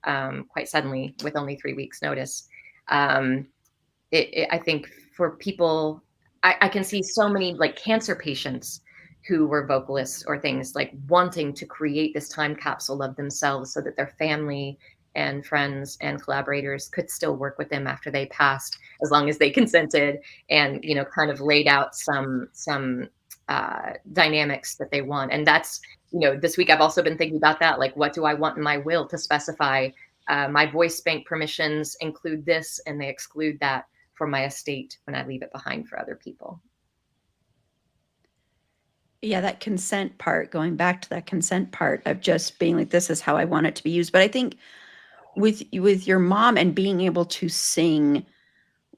quite suddenly with only 3 weeks notice. I think for people, I can see so many like cancer patients who were vocalists or things, like wanting to create this time capsule of themselves so that their family and friends and collaborators could still work with them after they passed, as long as they consented and, you know, kind of laid out some dynamics that they want. And that's, you know, this week I've also been thinking about that. Like, what do I want in my will to specify? My voice bank permissions include this, and they exclude that for my estate when I leave it behind for other people. Yeah, that consent part, going back to that consent part of just being like, this is how I want it to be used. But I think with your mom and being able to sing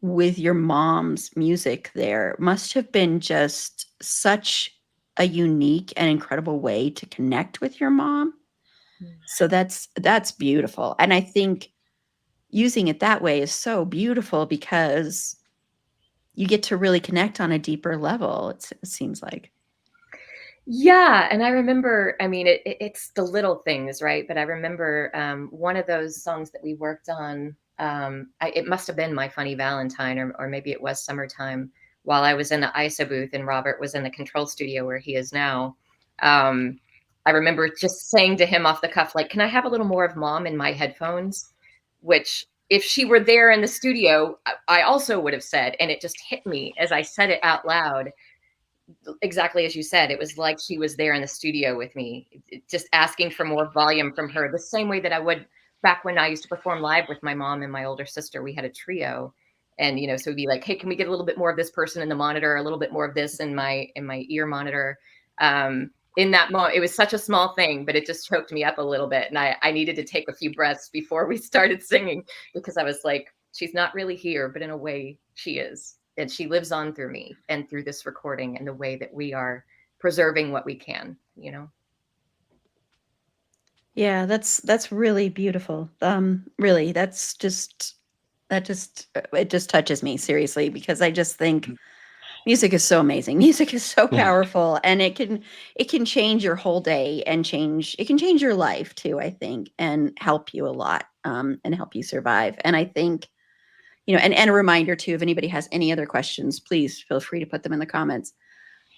with your mom's music there must have been just such a unique and incredible way to connect with your mom. So that's beautiful. And I think using it that way is so beautiful because you get to really connect on a deeper level, it seems like. Yeah, and I remember, I mean, it's the little things, right? But I remember one of those songs that we worked on. It must have been My Funny Valentine, or maybe it was Summertime, while I was in the ISO booth and Robert was in the control studio where he is now. Um, I remember just saying to him off the cuff, like, "Can I have a little more of Mom in my headphones?" Which, if she were there in the studio, I also would have said, and it just hit me as I said it out loud, exactly as you said. It was like she was there in the studio with me, just asking for more volume from her, the same way that I would back when I used to perform live with my mom and my older sister. We had a trio, and, you know, so it'd be like, hey, can we get a little bit more of this person in the monitor, a little bit more of this in my ear monitor. In that moment, it was such a small thing, but it just choked me up a little bit, and I needed to take a few breaths before we started singing, because I was like, she's not really here, but in a way she is. And she lives on through me and through this recording and the way that we are preserving what we can, you know? Yeah, that's really beautiful. Really, that just it just touches me seriously because I just think music is so amazing. Music is so powerful, and it can change your whole day and it can change your life too, I think, and help you a lot, and help you survive. And I think, you know, and a reminder too, if anybody has any other questions, please feel free to put them in the comments.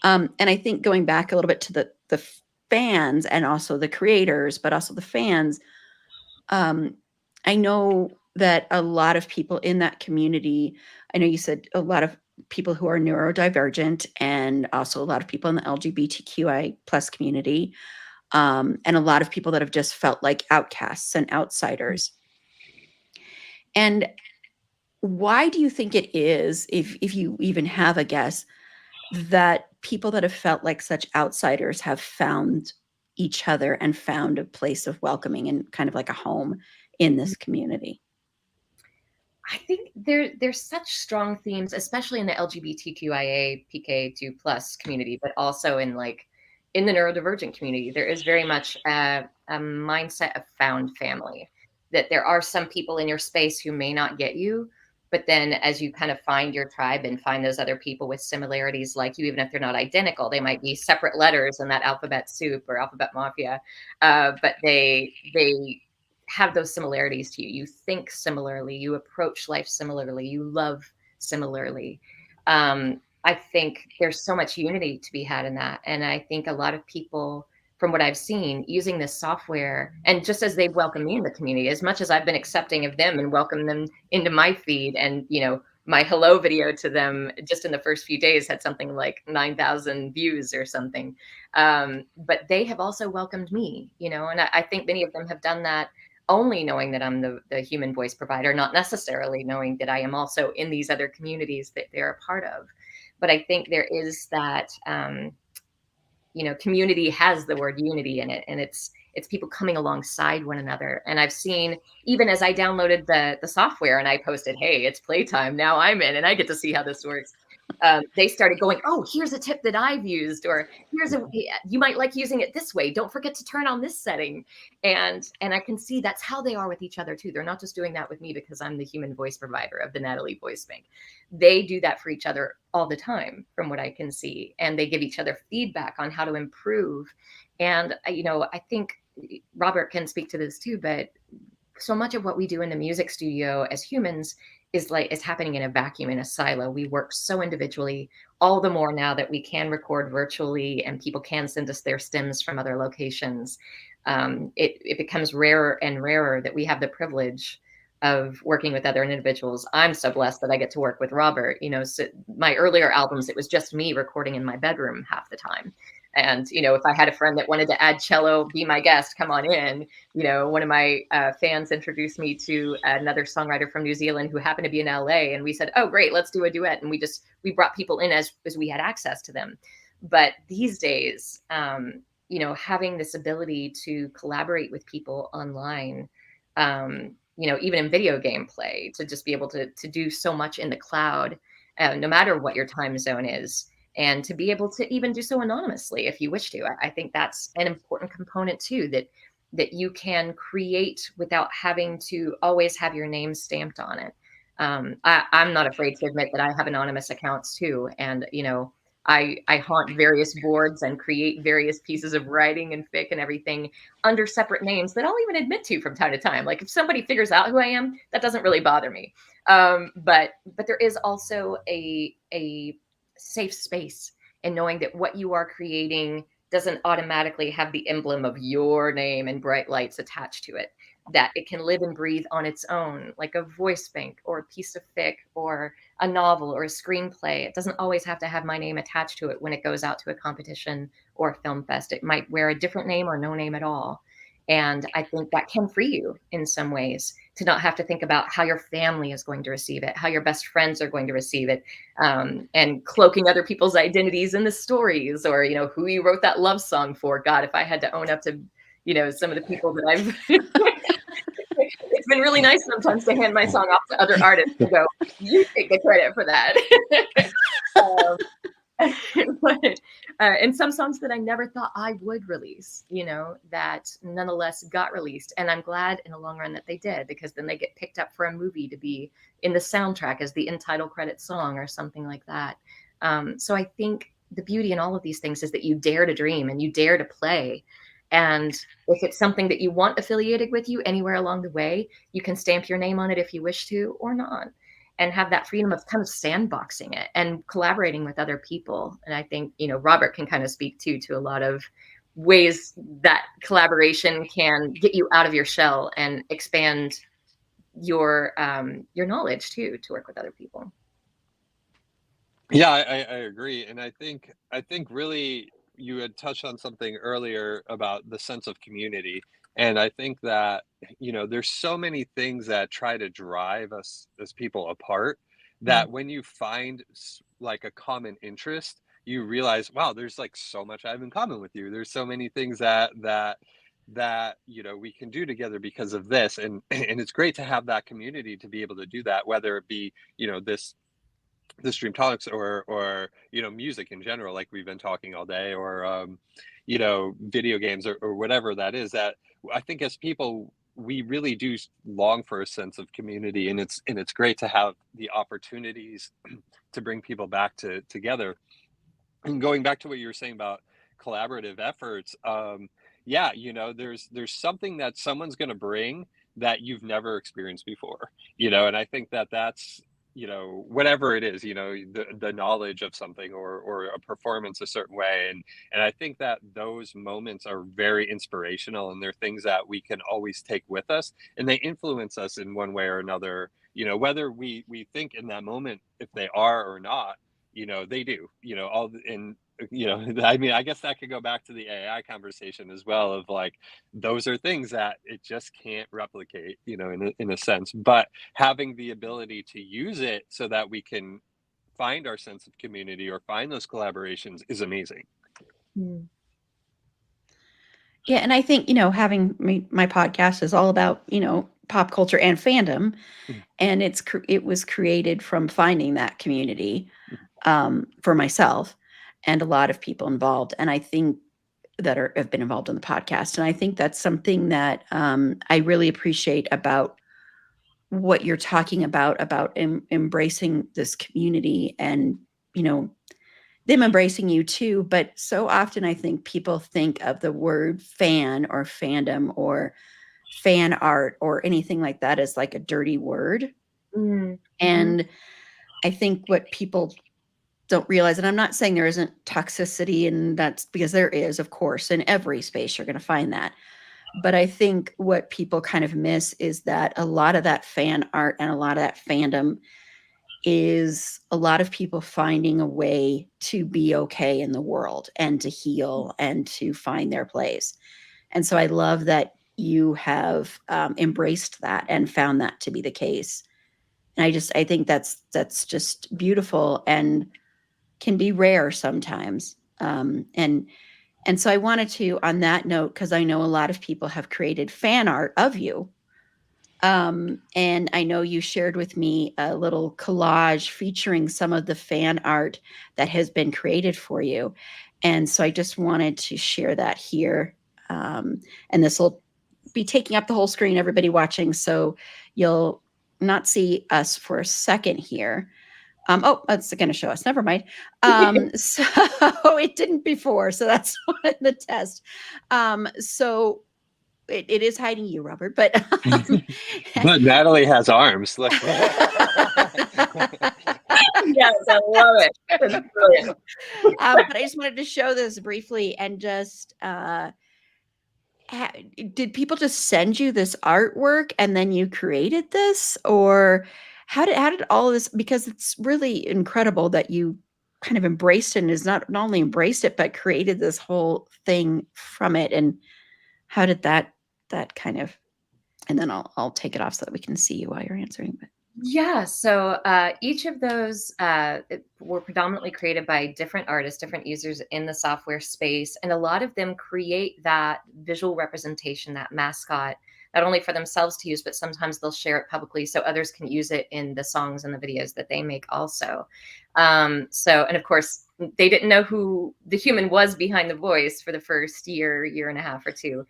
And I think going back a little bit to the fans and also the creators, but also the fans, I know that a lot of people in that community, I know you said a lot of people who are neurodivergent and also a lot of people in the LGBTQI plus community, and a lot of people that have just felt like outcasts and outsiders. And why do you think it is, if you even have a guess, that people that have felt like such outsiders have found each other and found a place of welcoming and kind of like a home in this community? I think there's such strong themes, especially in the LGBTQIA PK2 plus community, but also in, like, in the neurodivergent community. There is very much a mindset of found family. That there are some people in your space who may not get you, but then as you kind of find your tribe and find those other people with similarities like you, even if they're not identical, they might be separate letters in that alphabet soup or alphabet mafia, but they have those similarities to you. You think similarly, you approach life similarly, you love similarly. I think there's so much unity to be had in that. And I think a lot of people, from what I've seen, using this software, and just as they've welcomed me in the community, as much as I've been accepting of them and welcomed them into my feed, and, you know, my hello video to them just in the first few days had something like 9,000 views or something. But they have also welcomed me, you know, and I think many of them have done that only knowing that I'm the human voice provider, not necessarily knowing that I am also in these other communities that they're a part of. But I think there is that, you know, community has the word unity in it, and it's people coming alongside one another. And I've seen, even as I downloaded the software and I posted, hey, it's playtime, now I'm in and I get to see how this works. They started going, oh, here's a tip that I've used, or here's a, you might like using it this way, don't forget to turn on this setting. And I can see that's how they are with each other too. They're not just doing that with me because I'm the human voice provider of the Natalie voice bank. They do that for each other all the time, from what I can see, and they give each other feedback on how to improve. And, you know, I think Robert can speak to this too, but so much of what we do in the music studio as humans is happening in a vacuum, in a silo. We work so individually, all the more now that we can record virtually and people can send us their stems from other locations. it becomes rarer and rarer that we have the privilege of working with other individuals. I'm so blessed that I get to work with Robert. So my earlier albums, it was just me recording in my bedroom half the time. And, if I had a friend that wanted to add cello, be my guest, come on in. One of my fans introduced me to another songwriter from New Zealand who happened to be in LA. And we said, oh, great, let's do a duet. And we brought people in as we had access to them. But these days, having this ability to collaborate with people online, even in video game play, to just be able to do so much in the cloud, no matter what your time zone is, and to be able to even do so anonymously if you wish to. I think that's an important component too, that you can create without having to always have your name stamped on it. I'm not afraid to admit that I have anonymous accounts too. And, I haunt various boards and create various pieces of writing and fic and everything under separate names that I'll even admit to from time to time. Like if somebody figures out who I am, that doesn't really bother me. But there is also a safe space in knowing that what you are creating doesn't automatically have the emblem of your name and bright lights attached to it, that it can live and breathe on its own, like a voice bank or a piece of fic or a novel or a screenplay. It doesn't always have to have my name attached to it when it goes out to a competition or a film fest. It might wear a different name or no name at all. And I think that can free you in some ways to not have to think about how your family is going to receive it, how your best friends are going to receive it, and cloaking other people's identities in the stories, or, who you wrote that love song for. God, if I had to own up to, some of the people that I've, it's been really nice sometimes to hand my song off to other artists and go, you take the credit for that. And some songs that I never thought I would release, that nonetheless got released. And I'm glad in the long run that they did, because then they get picked up for a movie to be in the soundtrack as the end title credit song or something like that. So I think the beauty in all of these things is that you dare to dream and you dare to play. And if it's something that you want affiliated with you anywhere along the way, you can stamp your name on it if you wish to or not, and have that freedom of kind of sandboxing it and collaborating with other people. And I think, Robert can kind of speak to a lot of ways that collaboration can get you out of your shell and expand your knowledge too, to work with other people. Yeah, I agree. And I think really you had touched on something earlier about the sense of community. And I think that, there's so many things that try to drive us as people apart, that when you find like a common interest, you realize, wow, there's like so much I have in common with you. There's so many things that we can do together because of this. And and it's great to have that community to be able to do that, whether it be, the stream talks or music in general, like we've been talking all day, or video games, or whatever that is. That I think as people, we really do long for a sense of community, and it's great to have the opportunities to bring people back together. And going back to what you were saying about collaborative efforts, yeah, there's something that someone's going to bring that you've never experienced before, and I think that's, whatever it is, the knowledge of something, or a performance a certain way. And I think that those moments are very inspirational, and they're things that we can always take with us, and they influence us in one way or another, whether we think in that moment if they are or not, they do, I mean, I guess that could go back to the AI conversation as well, of like, those are things that it just can't replicate, in a sense. But having the ability to use it so that we can find our sense of community or find those collaborations is amazing. Yeah, and I think, having my podcast is all about, pop culture and fandom, and it was created from finding that community, for myself and a lot of people involved, and I think have been involved in the podcast. And I think that's something that, I really appreciate about what you're talking about embracing this community, and, them embracing you too. But so often I think people think of the word fan or fandom or fan art or anything like that as like a dirty word. And I think what people don't realize, and I'm not saying there isn't toxicity, and that's because there is, of course, in every space you're going to find that. But I think what people kind of miss is that a lot of that fan art and a lot of that fandom is a lot of people finding a way to be okay in the world and to heal and to find their place. And so I love that you have embraced that and found that to be the case. And I think that's just beautiful and can be rare sometimes. And so I wanted to, on that note, because I know a lot of people have created fan art of you. And I know you shared with me a little collage featuring some of the fan art that has been created for you. And so I just wanted to share that here. And this will be taking up the whole screen, everybody watching. So you'll not see us for a second here. Oh, it's going to show us. Never mind. So it didn't before. So that's one of the test. So it is hiding you, Robert, but But Natalie has arms. Look. Yes, I love it. It's brilliant. But I just wanted to show this briefly and just did people just send you this artwork and then you created this, or how did all of this, because it's really incredible that you kind of embraced it and is not only embraced it but created this whole thing from it. And how did that kind of, and then I'll take it off so that we can see you while you're answering. But Yeah, so each of those were predominantly created by different artists, different users in the software space, and a lot of them create that visual representation, that mascot, not only for themselves to use, but sometimes they'll share it publicly so others can use it in the songs and the videos that they make also. And of course, they didn't know who the human was behind the voice for the first year and a half or two.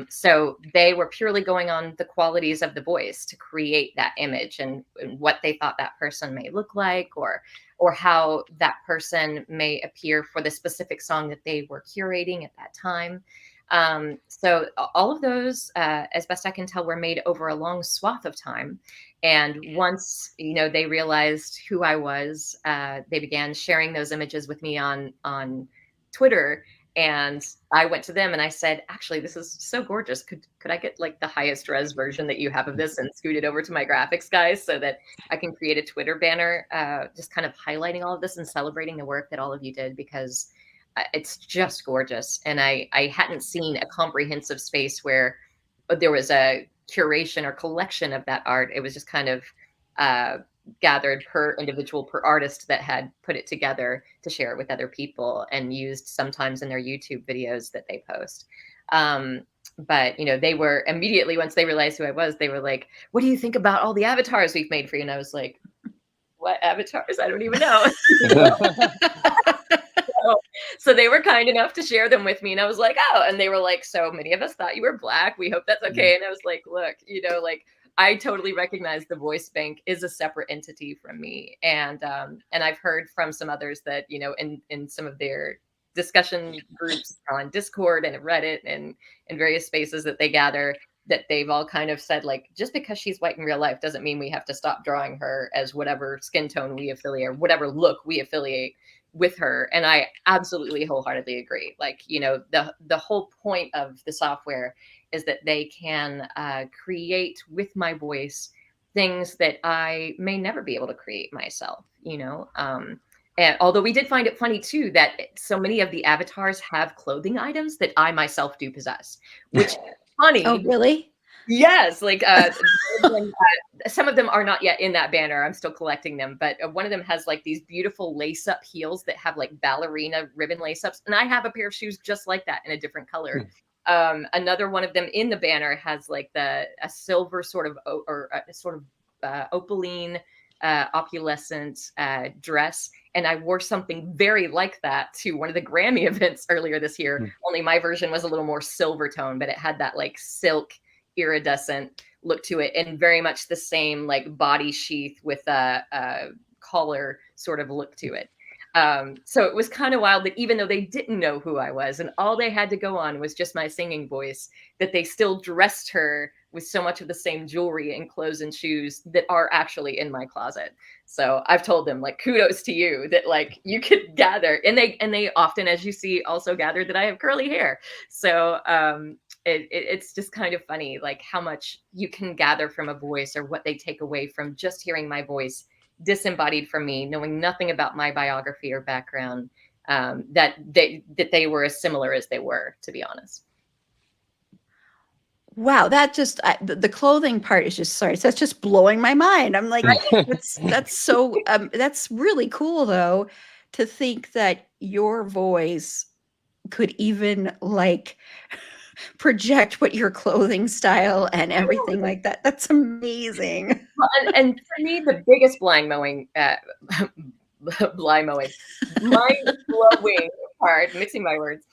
So they were purely going on the qualities of the voice to create that image and what they thought that person may look like, or how that person may appear for the specific song that they were curating at that time. So all of those, as best I can tell, were made over a long swath of time. And once, they realized who I was, they began sharing those images with me on Twitter. And I went to them and I said, actually, this is so gorgeous. Could I get like the highest res version that you have of this and scoot it over to my graphics guys so that I can create a Twitter banner, just kind of highlighting all of this and celebrating the work that all of you did, because it's just gorgeous. And I hadn't seen a comprehensive space where there was a curation or collection of that art. It was just kind of gathered per individual, per artist that had put it together to share it with other people and used sometimes in their YouTube videos that they post. But they were immediately, once they realized who I was, they were like, what do you think about all the avatars we've made for you? And I was like, what avatars? I don't even know. So they were kind enough to share them with me, and I was like, oh, and they were like, so many of us thought you were Black. We hope that's okay. And I was like, look, like I totally recognize the voice bank is a separate entity from me. And I've heard from some others that, in some of their discussion groups on Discord and Reddit and in various spaces that they gather, that they've all kind of said, like, just because she's white in real life doesn't mean we have to stop drawing her as whatever skin tone we affiliate or whatever look we affiliate with her. And I absolutely wholeheartedly agree. Like, the whole point of the software is that they can create with my voice things that I may never be able to create myself, and although we did find it funny too, that so many of the avatars have clothing items that I myself do possess, which funny. oh, really? Yes, like some of them are not yet in that banner. I'm still collecting them, but one of them has like these beautiful lace-up heels that have like ballerina ribbon lace-ups, and I have a pair of shoes just like that in a different color. Another one of them in the banner has like a silver sort of opaline opulescent dress, and I wore something very like that to one of the Grammy events earlier this year. Only my version was a little more silver tone, but it had that like silk iridescent look to it, and very much the same like body sheath with a collar sort of look to it. So it was kind of wild that even though they didn't know who I was and all they had to go on was just my singing voice, that they still dressed her with so much of the same jewelry and clothes and shoes that are actually in my closet. So I've told them, like, kudos to you that like you could gather, and they often, as you see, also gather that I have curly hair. So it's just kind of funny, like how much you can gather from a voice or what they take away from just hearing my voice disembodied from me, knowing nothing about my biography or background, that they were as similar as they were, to be honest. Wow, that just the clothing part is just sorry, so that's just blowing my mind. I'm like, that's so that's really cool though to think that your voice could even like project what your clothing style and everything like that. That's amazing. Well, and for me, the biggest blind mowing, blind mowing, mind blowing part, mixing my words,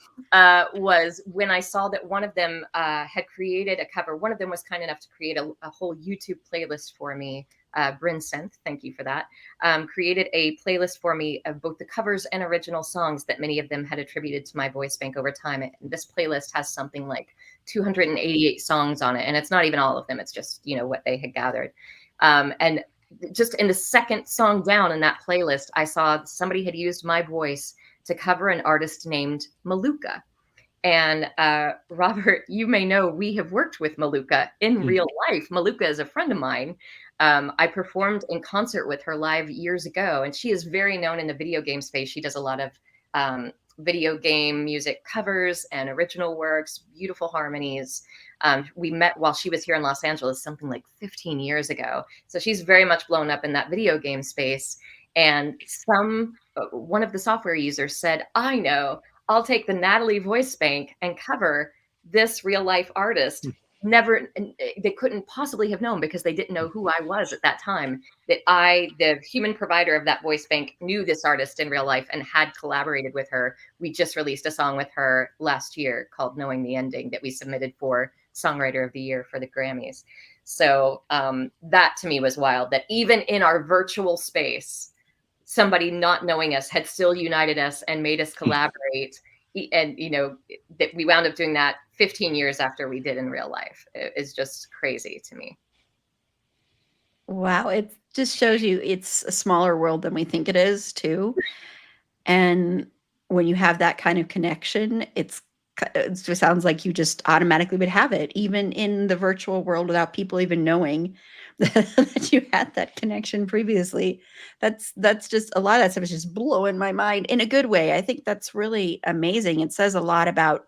was when I saw that one of them had created a cover. One of them was kind enough to create a whole YouTube playlist for me. Bryn Senth, thank you for that. Created a playlist for me of both the covers and original songs that many of them had attributed to my voice bank over time. And this playlist has something like 288 songs on it, and it's not even all of them. It's just, you know, what they had gathered. And just in the second song down in that playlist, I saw somebody had used my voice to cover an artist named Maluka. And Robert, you may know we have worked with Maluka in real life. Maluka is a friend of mine. I performed in concert with her live years ago, and she is very known in the video game space. She does a lot of video game music covers and original works, beautiful harmonies. We met while she was here in Los Angeles, something like 15 years ago. So she's very much blown up in that video game space. And one of the software users said, I know, I'll take the Natalie voice bank and cover this real life artist. They couldn't possibly have known, because they didn't know who I was at that time, that I, the human provider of that voice bank, knew this artist in real life and had collaborated with her. We just released a song with her last year called Knowing the Ending that we submitted for Songwriter of the Year for the Grammys. So that to me was wild, that even in our virtual space, somebody not knowing us had still united us and made us collaborate. And, you know, that we wound up doing that 15 years after we did in real life. It is just crazy to me. Wow, it just shows you it's a smaller world than we think it is too. And when you have that kind of connection, it just sounds like you just automatically would have it, even in the virtual world, without people even knowing that you had that connection previously. That's just a lot of that stuff is just blowing my mind in a good way. I think that's really amazing. It says a lot about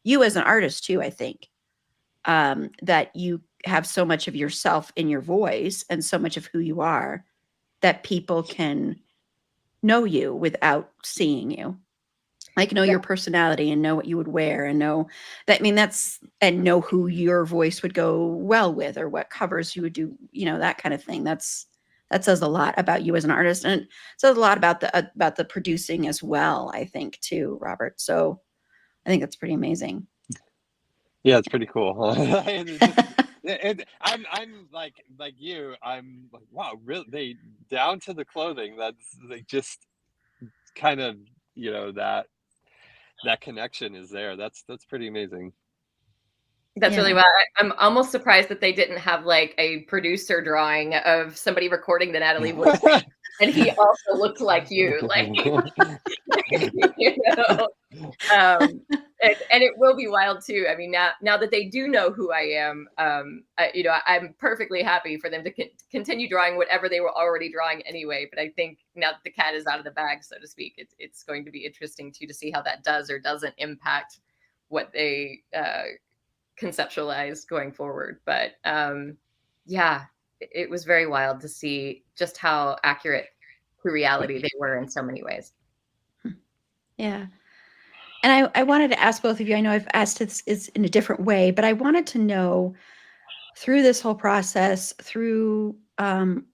you as an artist too, I think, that you have so much of yourself in your voice and so much of who you are that people can know you without seeing you. Like know your personality and know what you would wear and know that, I mean, and know who your voice would go well with or what covers you would do, you know, that kind of thing. That says a lot about you as an artist, and it says a lot about the producing as well, I think too, Robert. So I think that's pretty amazing. Yeah, it's pretty cool. I'm like you. I'm like, wow, really? They down to the clothing. That's like just kind of, you know, that connection is there. That's pretty amazing. That's really Yeah. well. I'm almost surprised that they didn't have like a producer drawing of somebody recording the Natalie voice, and he also looked like you, like you know. And it will be wild too. I mean, now that they do know who I am, you know, I'm perfectly happy for them to continue drawing whatever they were already drawing anyway. But I think now that the cat is out of the bag, so to speak, it's going to be interesting too to see how that does or doesn't impact what they conceptualize going forward. But yeah, it was very wild to see just how accurate to reality they were in so many ways. Yeah. And I wanted to ask both of you, I know I've asked this is in a different way, but I wanted to know through this whole process, through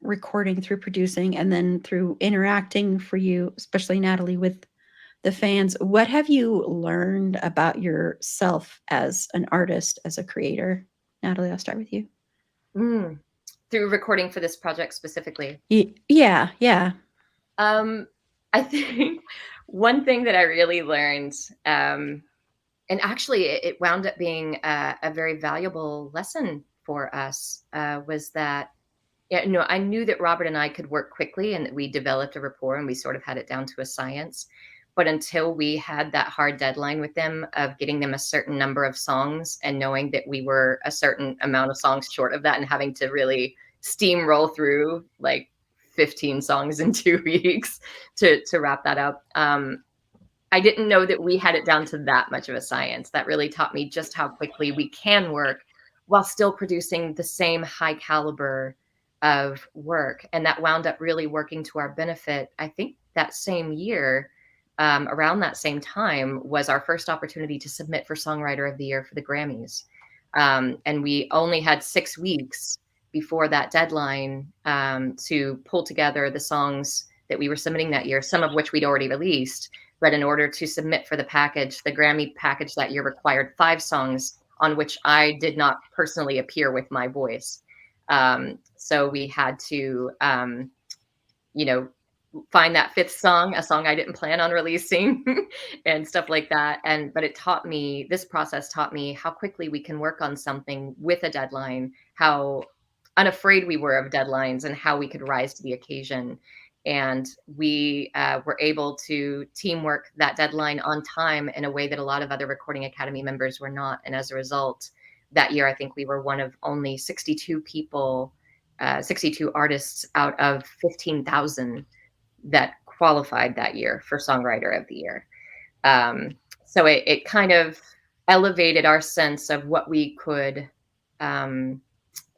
recording, through producing, and then through interacting for you, especially Natalie, with the fans, what have you learned about yourself as an artist, as a creator? Natalie, I'll start with you. Through recording for this project specifically. Yeah. I think one thing that I really learned, and actually it wound up being a very valuable lesson for us, was that, yeah, no, I knew that Robert and I could work quickly and that we developed a rapport and we sort of had it down to a science. But until we had that hard deadline with them of getting them a certain number of songs and knowing that we were a certain amount of songs short of that and having to really steamroll through like 15 songs in 2 weeks to wrap that up. I didn't know that we had it down to that much of a science. That really taught me just how quickly we can work while still producing the same high caliber of work. And that wound up really working to our benefit. I think that same year, around that same time, was our first opportunity to submit for Songwriter of the Year for the Grammys. And we only had 6 weeks before that deadline to pull together the songs that we were submitting that year, some of which we'd already released. But in order to submit for the package, the Grammy package that year required 5 songs on which I did not personally appear with my voice. So we had to, you know, find that 5th song, a song I didn't plan on releasing and stuff like that. But it taught me, this process taught me how quickly we can work on something with a deadline, how unafraid we were of deadlines and how we could rise to the occasion. And we were able to teamwork that deadline on time in a way that a lot of other Recording Academy members were not. And as a result, that year, I think we were one of only 62 people, 62 artists out of 15,000 that qualified that year for Songwriter of the Year. So it kind of elevated our sense of what we could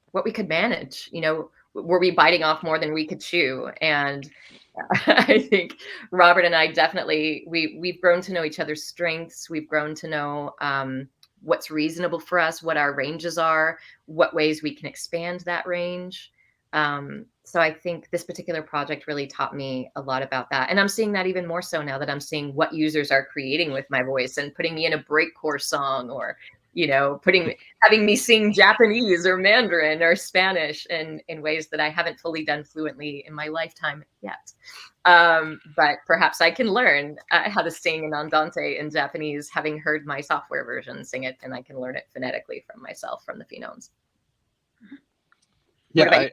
manage. You know, were we biting off more than we could chew? And I think Robert and I definitely, we've grown to know each other's strengths. We've grown to know what's reasonable for us, what our ranges are, what ways we can expand that range. So I think this particular project really taught me a lot about that. And I'm seeing that even more so now that I'm seeing what users are creating with my voice and putting me in a breakcore song, or, you know, having me sing Japanese or Mandarin or Spanish in ways that I haven't fully done fluently in my lifetime yet. But perhaps I can learn how to sing an andante in Japanese, having heard my software version sing it, and I can learn it phonetically from myself from the phonemes. Yeah,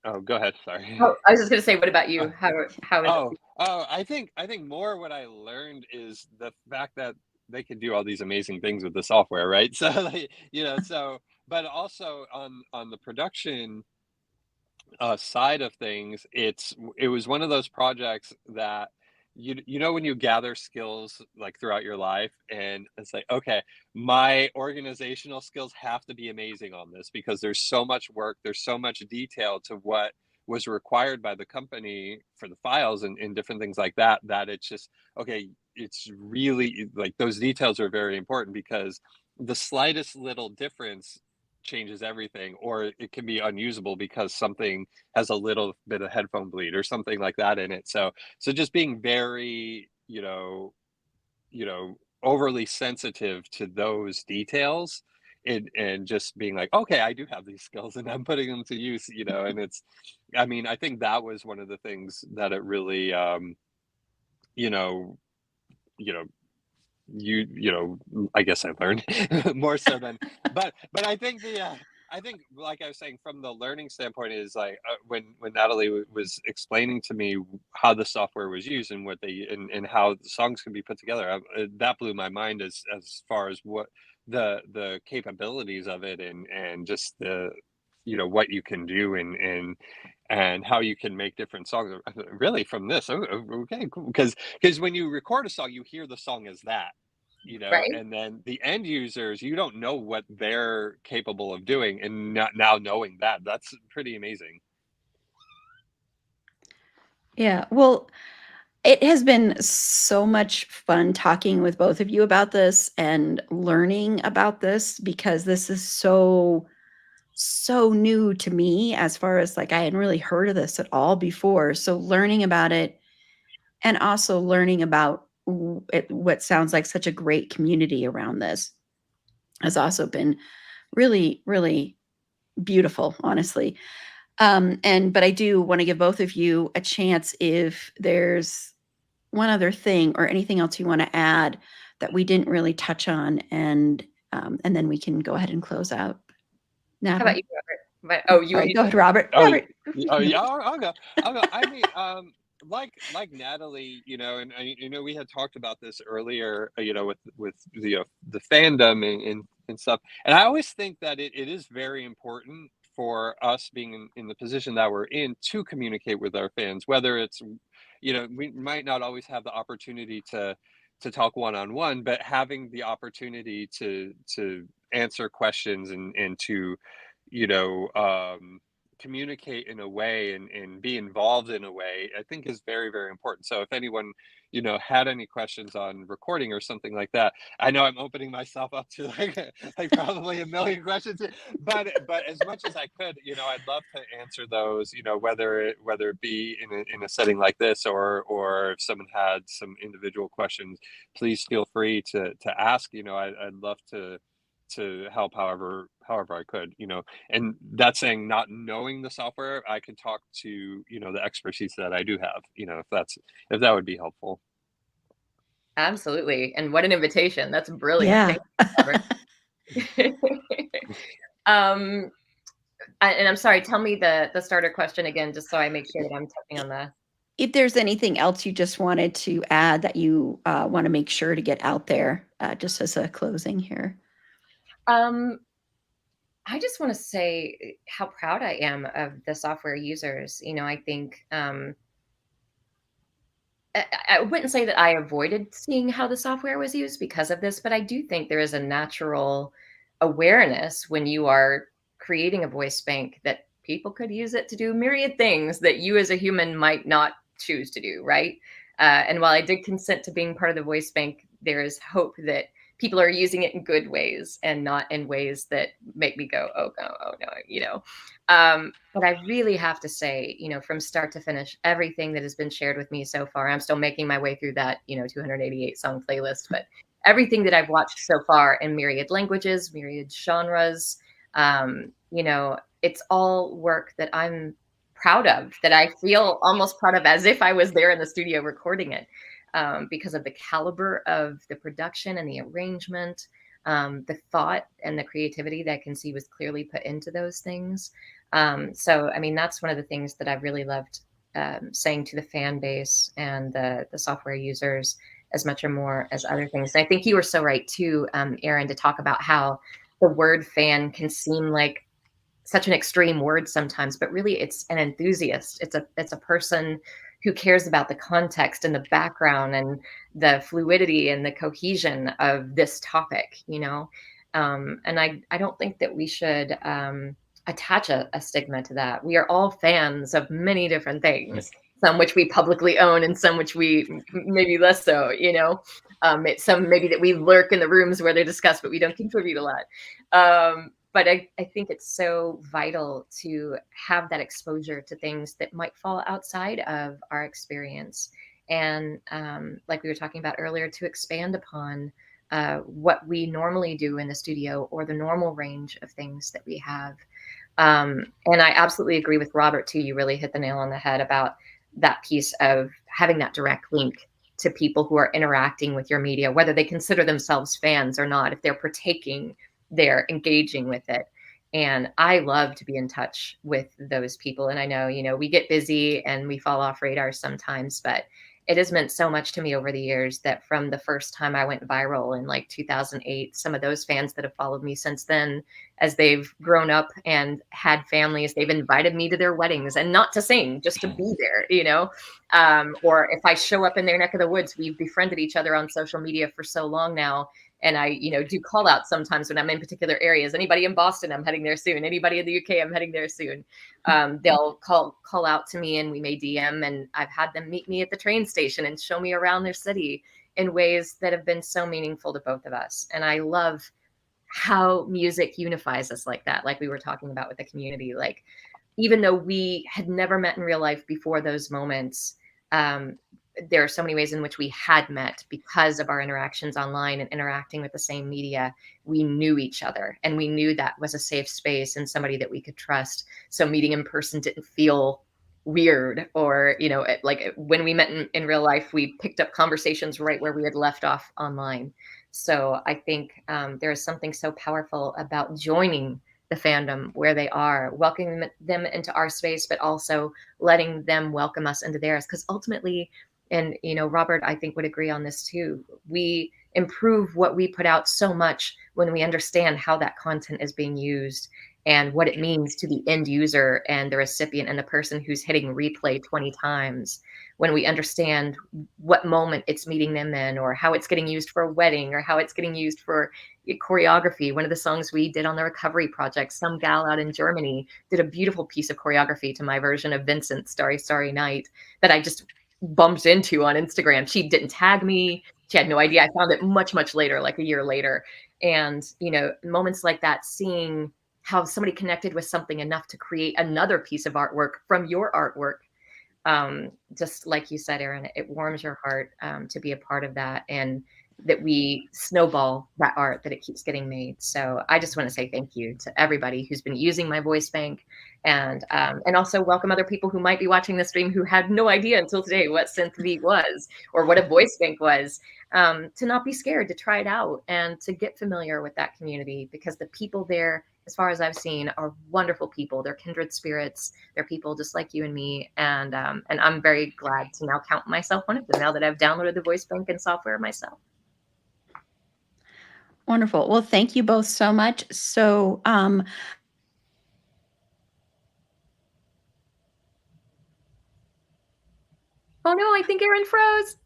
oh, go ahead. Sorry. Oh, I was just going to say, what about you? I think more what I learned is the fact that they can do all these amazing things with the software, right? So, like, you know, but also on the production side of things, it was one of those projects that you know when you gather skills like throughout your life, and it's like, okay, my organizational skills have to be amazing on this because there's so much work, there's so much detail to what was required by the company for the files and different things like that, that it's just okay, it's really like those details are very important because the slightest little difference changes everything, or it can be unusable because something has a little bit of headphone bleed or something like that in it. So just being very, overly sensitive to those details, and just being like, okay, I do have these skills and I'm putting them to use, and I mean, I think that was one of the things that it really, you know, you know, I guess I learned more so than, but I think, like I was saying, from the learning standpoint, is like when Natalie was explaining to me how the software was used and what and how the songs can be put together, that blew my mind as far as what the capabilities of it, and just the what you can do, and how you can make different songs really from this. Okay, cool. Because when you record a song, you hear the song as that, Right? and then the end users, you don't know what they're capable of doing, and now knowing that's pretty amazing. Yeah, well, it has been so much fun talking with both of you about this and learning about this, because this is so new to me, as far as like I hadn't really heard of this at all before. So learning about it, and also learning about what sounds like such a great community around this, has also been really, really beautiful, honestly. But I do want to give both of you a chance if there's one other thing or anything else you want to add that we didn't really touch on, and then we can go ahead and close out. How Natalie? about you, Robert? Oh, you Sorry, want me go to? ahead, Robert. Oh, Robert. yeah, I'll go. I mean, like Natalie, and we had talked about this earlier, with the fandom and stuff. And I always think that it is very important for us being in the position that we're in to communicate with our fans, whether it's, we might not always have the opportunity to talk one on one, but having the opportunity to answer questions and to, you know, um, communicate in a way and be involved in a way, I think is very, very important. So if anyone, had any questions on recording or something like that, I know I'm opening myself up to like probably a million questions, but as much as I could, I'd love to answer those, whether it be in a setting like this, or if someone had some individual questions, please feel free to ask. I'd love to help however I could, and that's saying not knowing the software, I can talk to, the expertise that I do have, if that would be helpful. Absolutely. And what an invitation. That's brilliant. Yeah. Thank you, Robert. um, and I'm sorry, tell me the starter question again, just so I make sure that I'm touching on the. If there's anything else you just wanted to add that you want to make sure to get out there, just as a closing here. I just want to say how proud I am of the software users. I think I wouldn't say that I avoided seeing how the software was used because of this, but I do think there is a natural awareness when you are creating a voice bank that people could use it to do myriad things that you as a human might not choose to do, right? And while I did consent to being part of the voice bank, there is hope that people are using it in good ways and not in ways that make me go, oh no, oh no. But I really have to say, from start to finish, everything that has been shared with me so far, I'm still making my way through that, 288 song playlist, but everything that I've watched so far in myriad languages, myriad genres, it's all work that I'm proud of, that I feel almost proud of as if I was there in the studio recording it, because of the caliber of the production and the arrangement, the thought and the creativity that I can see was clearly put into those things. So, I mean, that's one of the things that I've really loved saying to the fan base and the software users as much or more as other things. And I think you were so right too, Aaron, to talk about how the word fan can seem like such an extreme word sometimes, but really it's an enthusiast. It's a person who cares about the context and the background and the fluidity and the cohesion of this topic, and I don't think that we should attach a stigma to that. We are all fans of many different things, some which we publicly own and some which we maybe less so, it's some maybe that we lurk in the rooms where they're discussed, but we don't contribute a lot. But I think it's so vital to have that exposure to things that might fall outside of our experience. And like we were talking about earlier, to expand upon what we normally do in the studio or the normal range of things that we have. And I absolutely agree with Robert too. You really hit the nail on the head about that piece of having that direct link to people who are interacting with your media, whether they consider themselves fans or not. If they're partaking, they're engaging with it. And I love to be in touch with those people. And I know, we get busy and we fall off radar sometimes, but it has meant so much to me over the years that from the first time I went viral in like 2008, some of those fans that have followed me since then, as they've grown up and had families, they've invited me to their weddings, and not to sing, just to be there, or if I show up in their neck of the woods, we've befriended each other on social media for so long now. And I, do call outs sometimes when I'm in particular areas. Anybody in Boston, I'm heading there soon. Anybody in the UK, I'm heading there soon. They'll call out to me and we may DM, and I've had them meet me at the train station and show me around their city in ways that have been so meaningful to both of us. And I love how music unifies us like that. Like we were talking about with the community, like even though we had never met in real life before those moments, there are so many ways in which we had met because of our interactions online and interacting with the same media. We knew each other and we knew that was a safe space and somebody that we could trust. So meeting in person didn't feel weird, or, like when we met in real life, we picked up conversations right where we had left off online. So I think there is something so powerful about joining the fandom where they are, welcoming them into our space, but also letting them welcome us into theirs. Because ultimately, and Robert, I think would agree on this too, we improve what we put out so much when we understand how that content is being used and what it means to the end user and the recipient and the person who's hitting replay 20 times. When we understand what moment it's meeting them in, or how it's getting used for a wedding, or how it's getting used for choreography. One of the songs we did on the Recovery Project, some gal out in Germany did a beautiful piece of choreography to my version of Vincent's Starry, Starry Night that I just bumped into on Instagram. She didn't tag me. She had no idea. I found it much, much later, like a year later. And, moments like that, seeing how somebody connected with something enough to create another piece of artwork from your artwork. Just like you said, Erin, it warms your heart to be a part of that, and that we snowball that art, that it keeps getting made. So I just want to say thank you to everybody who's been using my voice bank, and also welcome other people who might be watching this stream who had no idea until today what SynthV was or what a voice bank was, to not be scared to try it out and to get familiar with that community, because the people there, as far as I've seen, are wonderful people. They're kindred spirits. They're people just like you and me. And I'm very glad to now count myself one of them now that I've downloaded the voice bank and software myself. Wonderful. Well, thank you both so much. So, Oh no, I think Erin froze.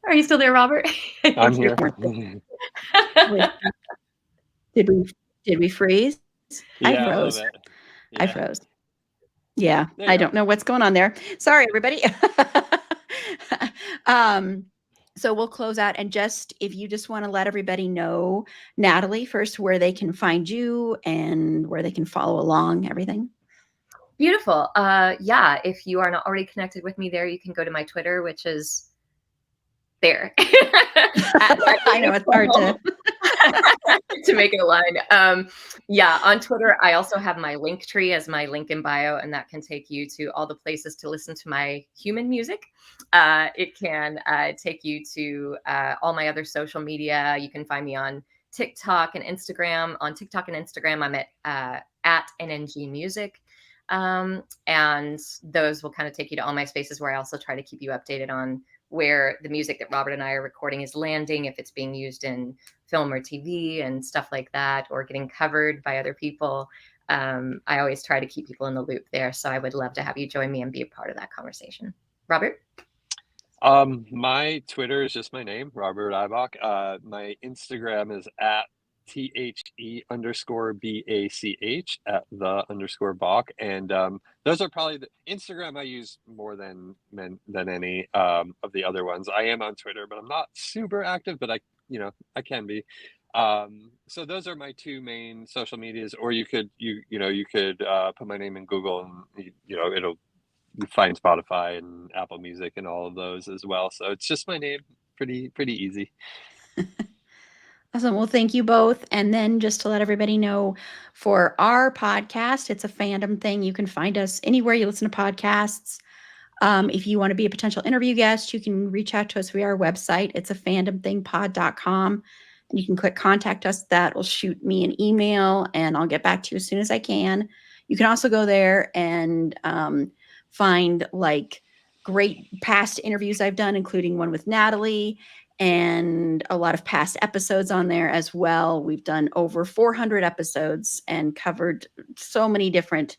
Are you still there, Robert? I'm here. Did we freeze? Yeah, I froze. a little bit. Yeah. I froze. Yeah, There you I go. don't know what's going on there. Sorry, everybody. So we'll close out, and just if you just want to let everybody know, Natalie, first, where they can find you and where they can follow along, everything. Beautiful. Yeah, if you are not already connected with me there, you can go to my Twitter, which is there. I know it's hard to make it align. Yeah, on Twitter, I also have my link tree as my link in bio, and that can take you to all the places to listen to my human music. It can take you to all my other social media. You can find me on TikTok and Instagram. On TikTok and Instagram, I'm at NNG Music. And those will kind of take you to all my spaces, where I also try to keep you updated on where the music that Robert and I are recording is landing, if it's being used in film or TV and stuff like that, or getting covered by other people. I always try to keep people in the loop there. So I would love to have you join me and be a part of that conversation. Robert? My Twitter is just my name, Robert Eibach. My Instagram is at THE_BACH at _Bach. And those are probably the Instagram I use more than any of the other ones. I am on Twitter, but I'm not super active, but I can be. So those are my two main social medias. Or you could put my name in Google, and it'll find Spotify and Apple Music and all of those as well. So it's just my name. Pretty easy. Awesome. Well, thank you both. And then just to let everybody know, for our podcast, it's a fandom thing. You can find us anywhere you listen to podcasts. If you want to be a potential interview guest, you can reach out to us via our website. It's a fandomthingpod.com. And you can click contact us. That will shoot me an email, and I'll get back to you as soon as I can. You can also go there and find like great past interviews I've done, including one with Natalie, and a lot of past episodes on there as well. We've done over 400 episodes and covered so many different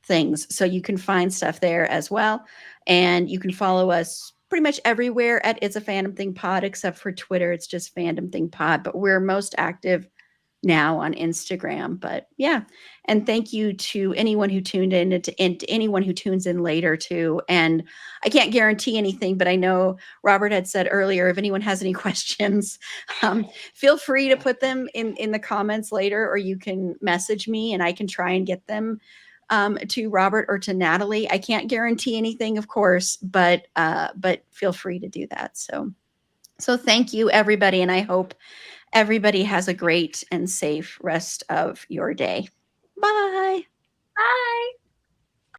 things. So you can find stuff there as well. And you can follow us pretty much everywhere at It's a Fandom Thing Pod, except for Twitter. It's just Fandom Thing Pod, but we're most active now on Instagram. But yeah, and thank you to anyone who tuned in, and to anyone who tunes in later too. And I can't guarantee anything, but I know Robert had said earlier, if anyone has any questions, feel free to put them in the comments later, or you can message me and I can try and get them to Robert or to Natalie. I can't guarantee anything, of course, but feel free to do that. So thank you, everybody, and I hope everybody has a great and safe rest of your day. Bye. Bye.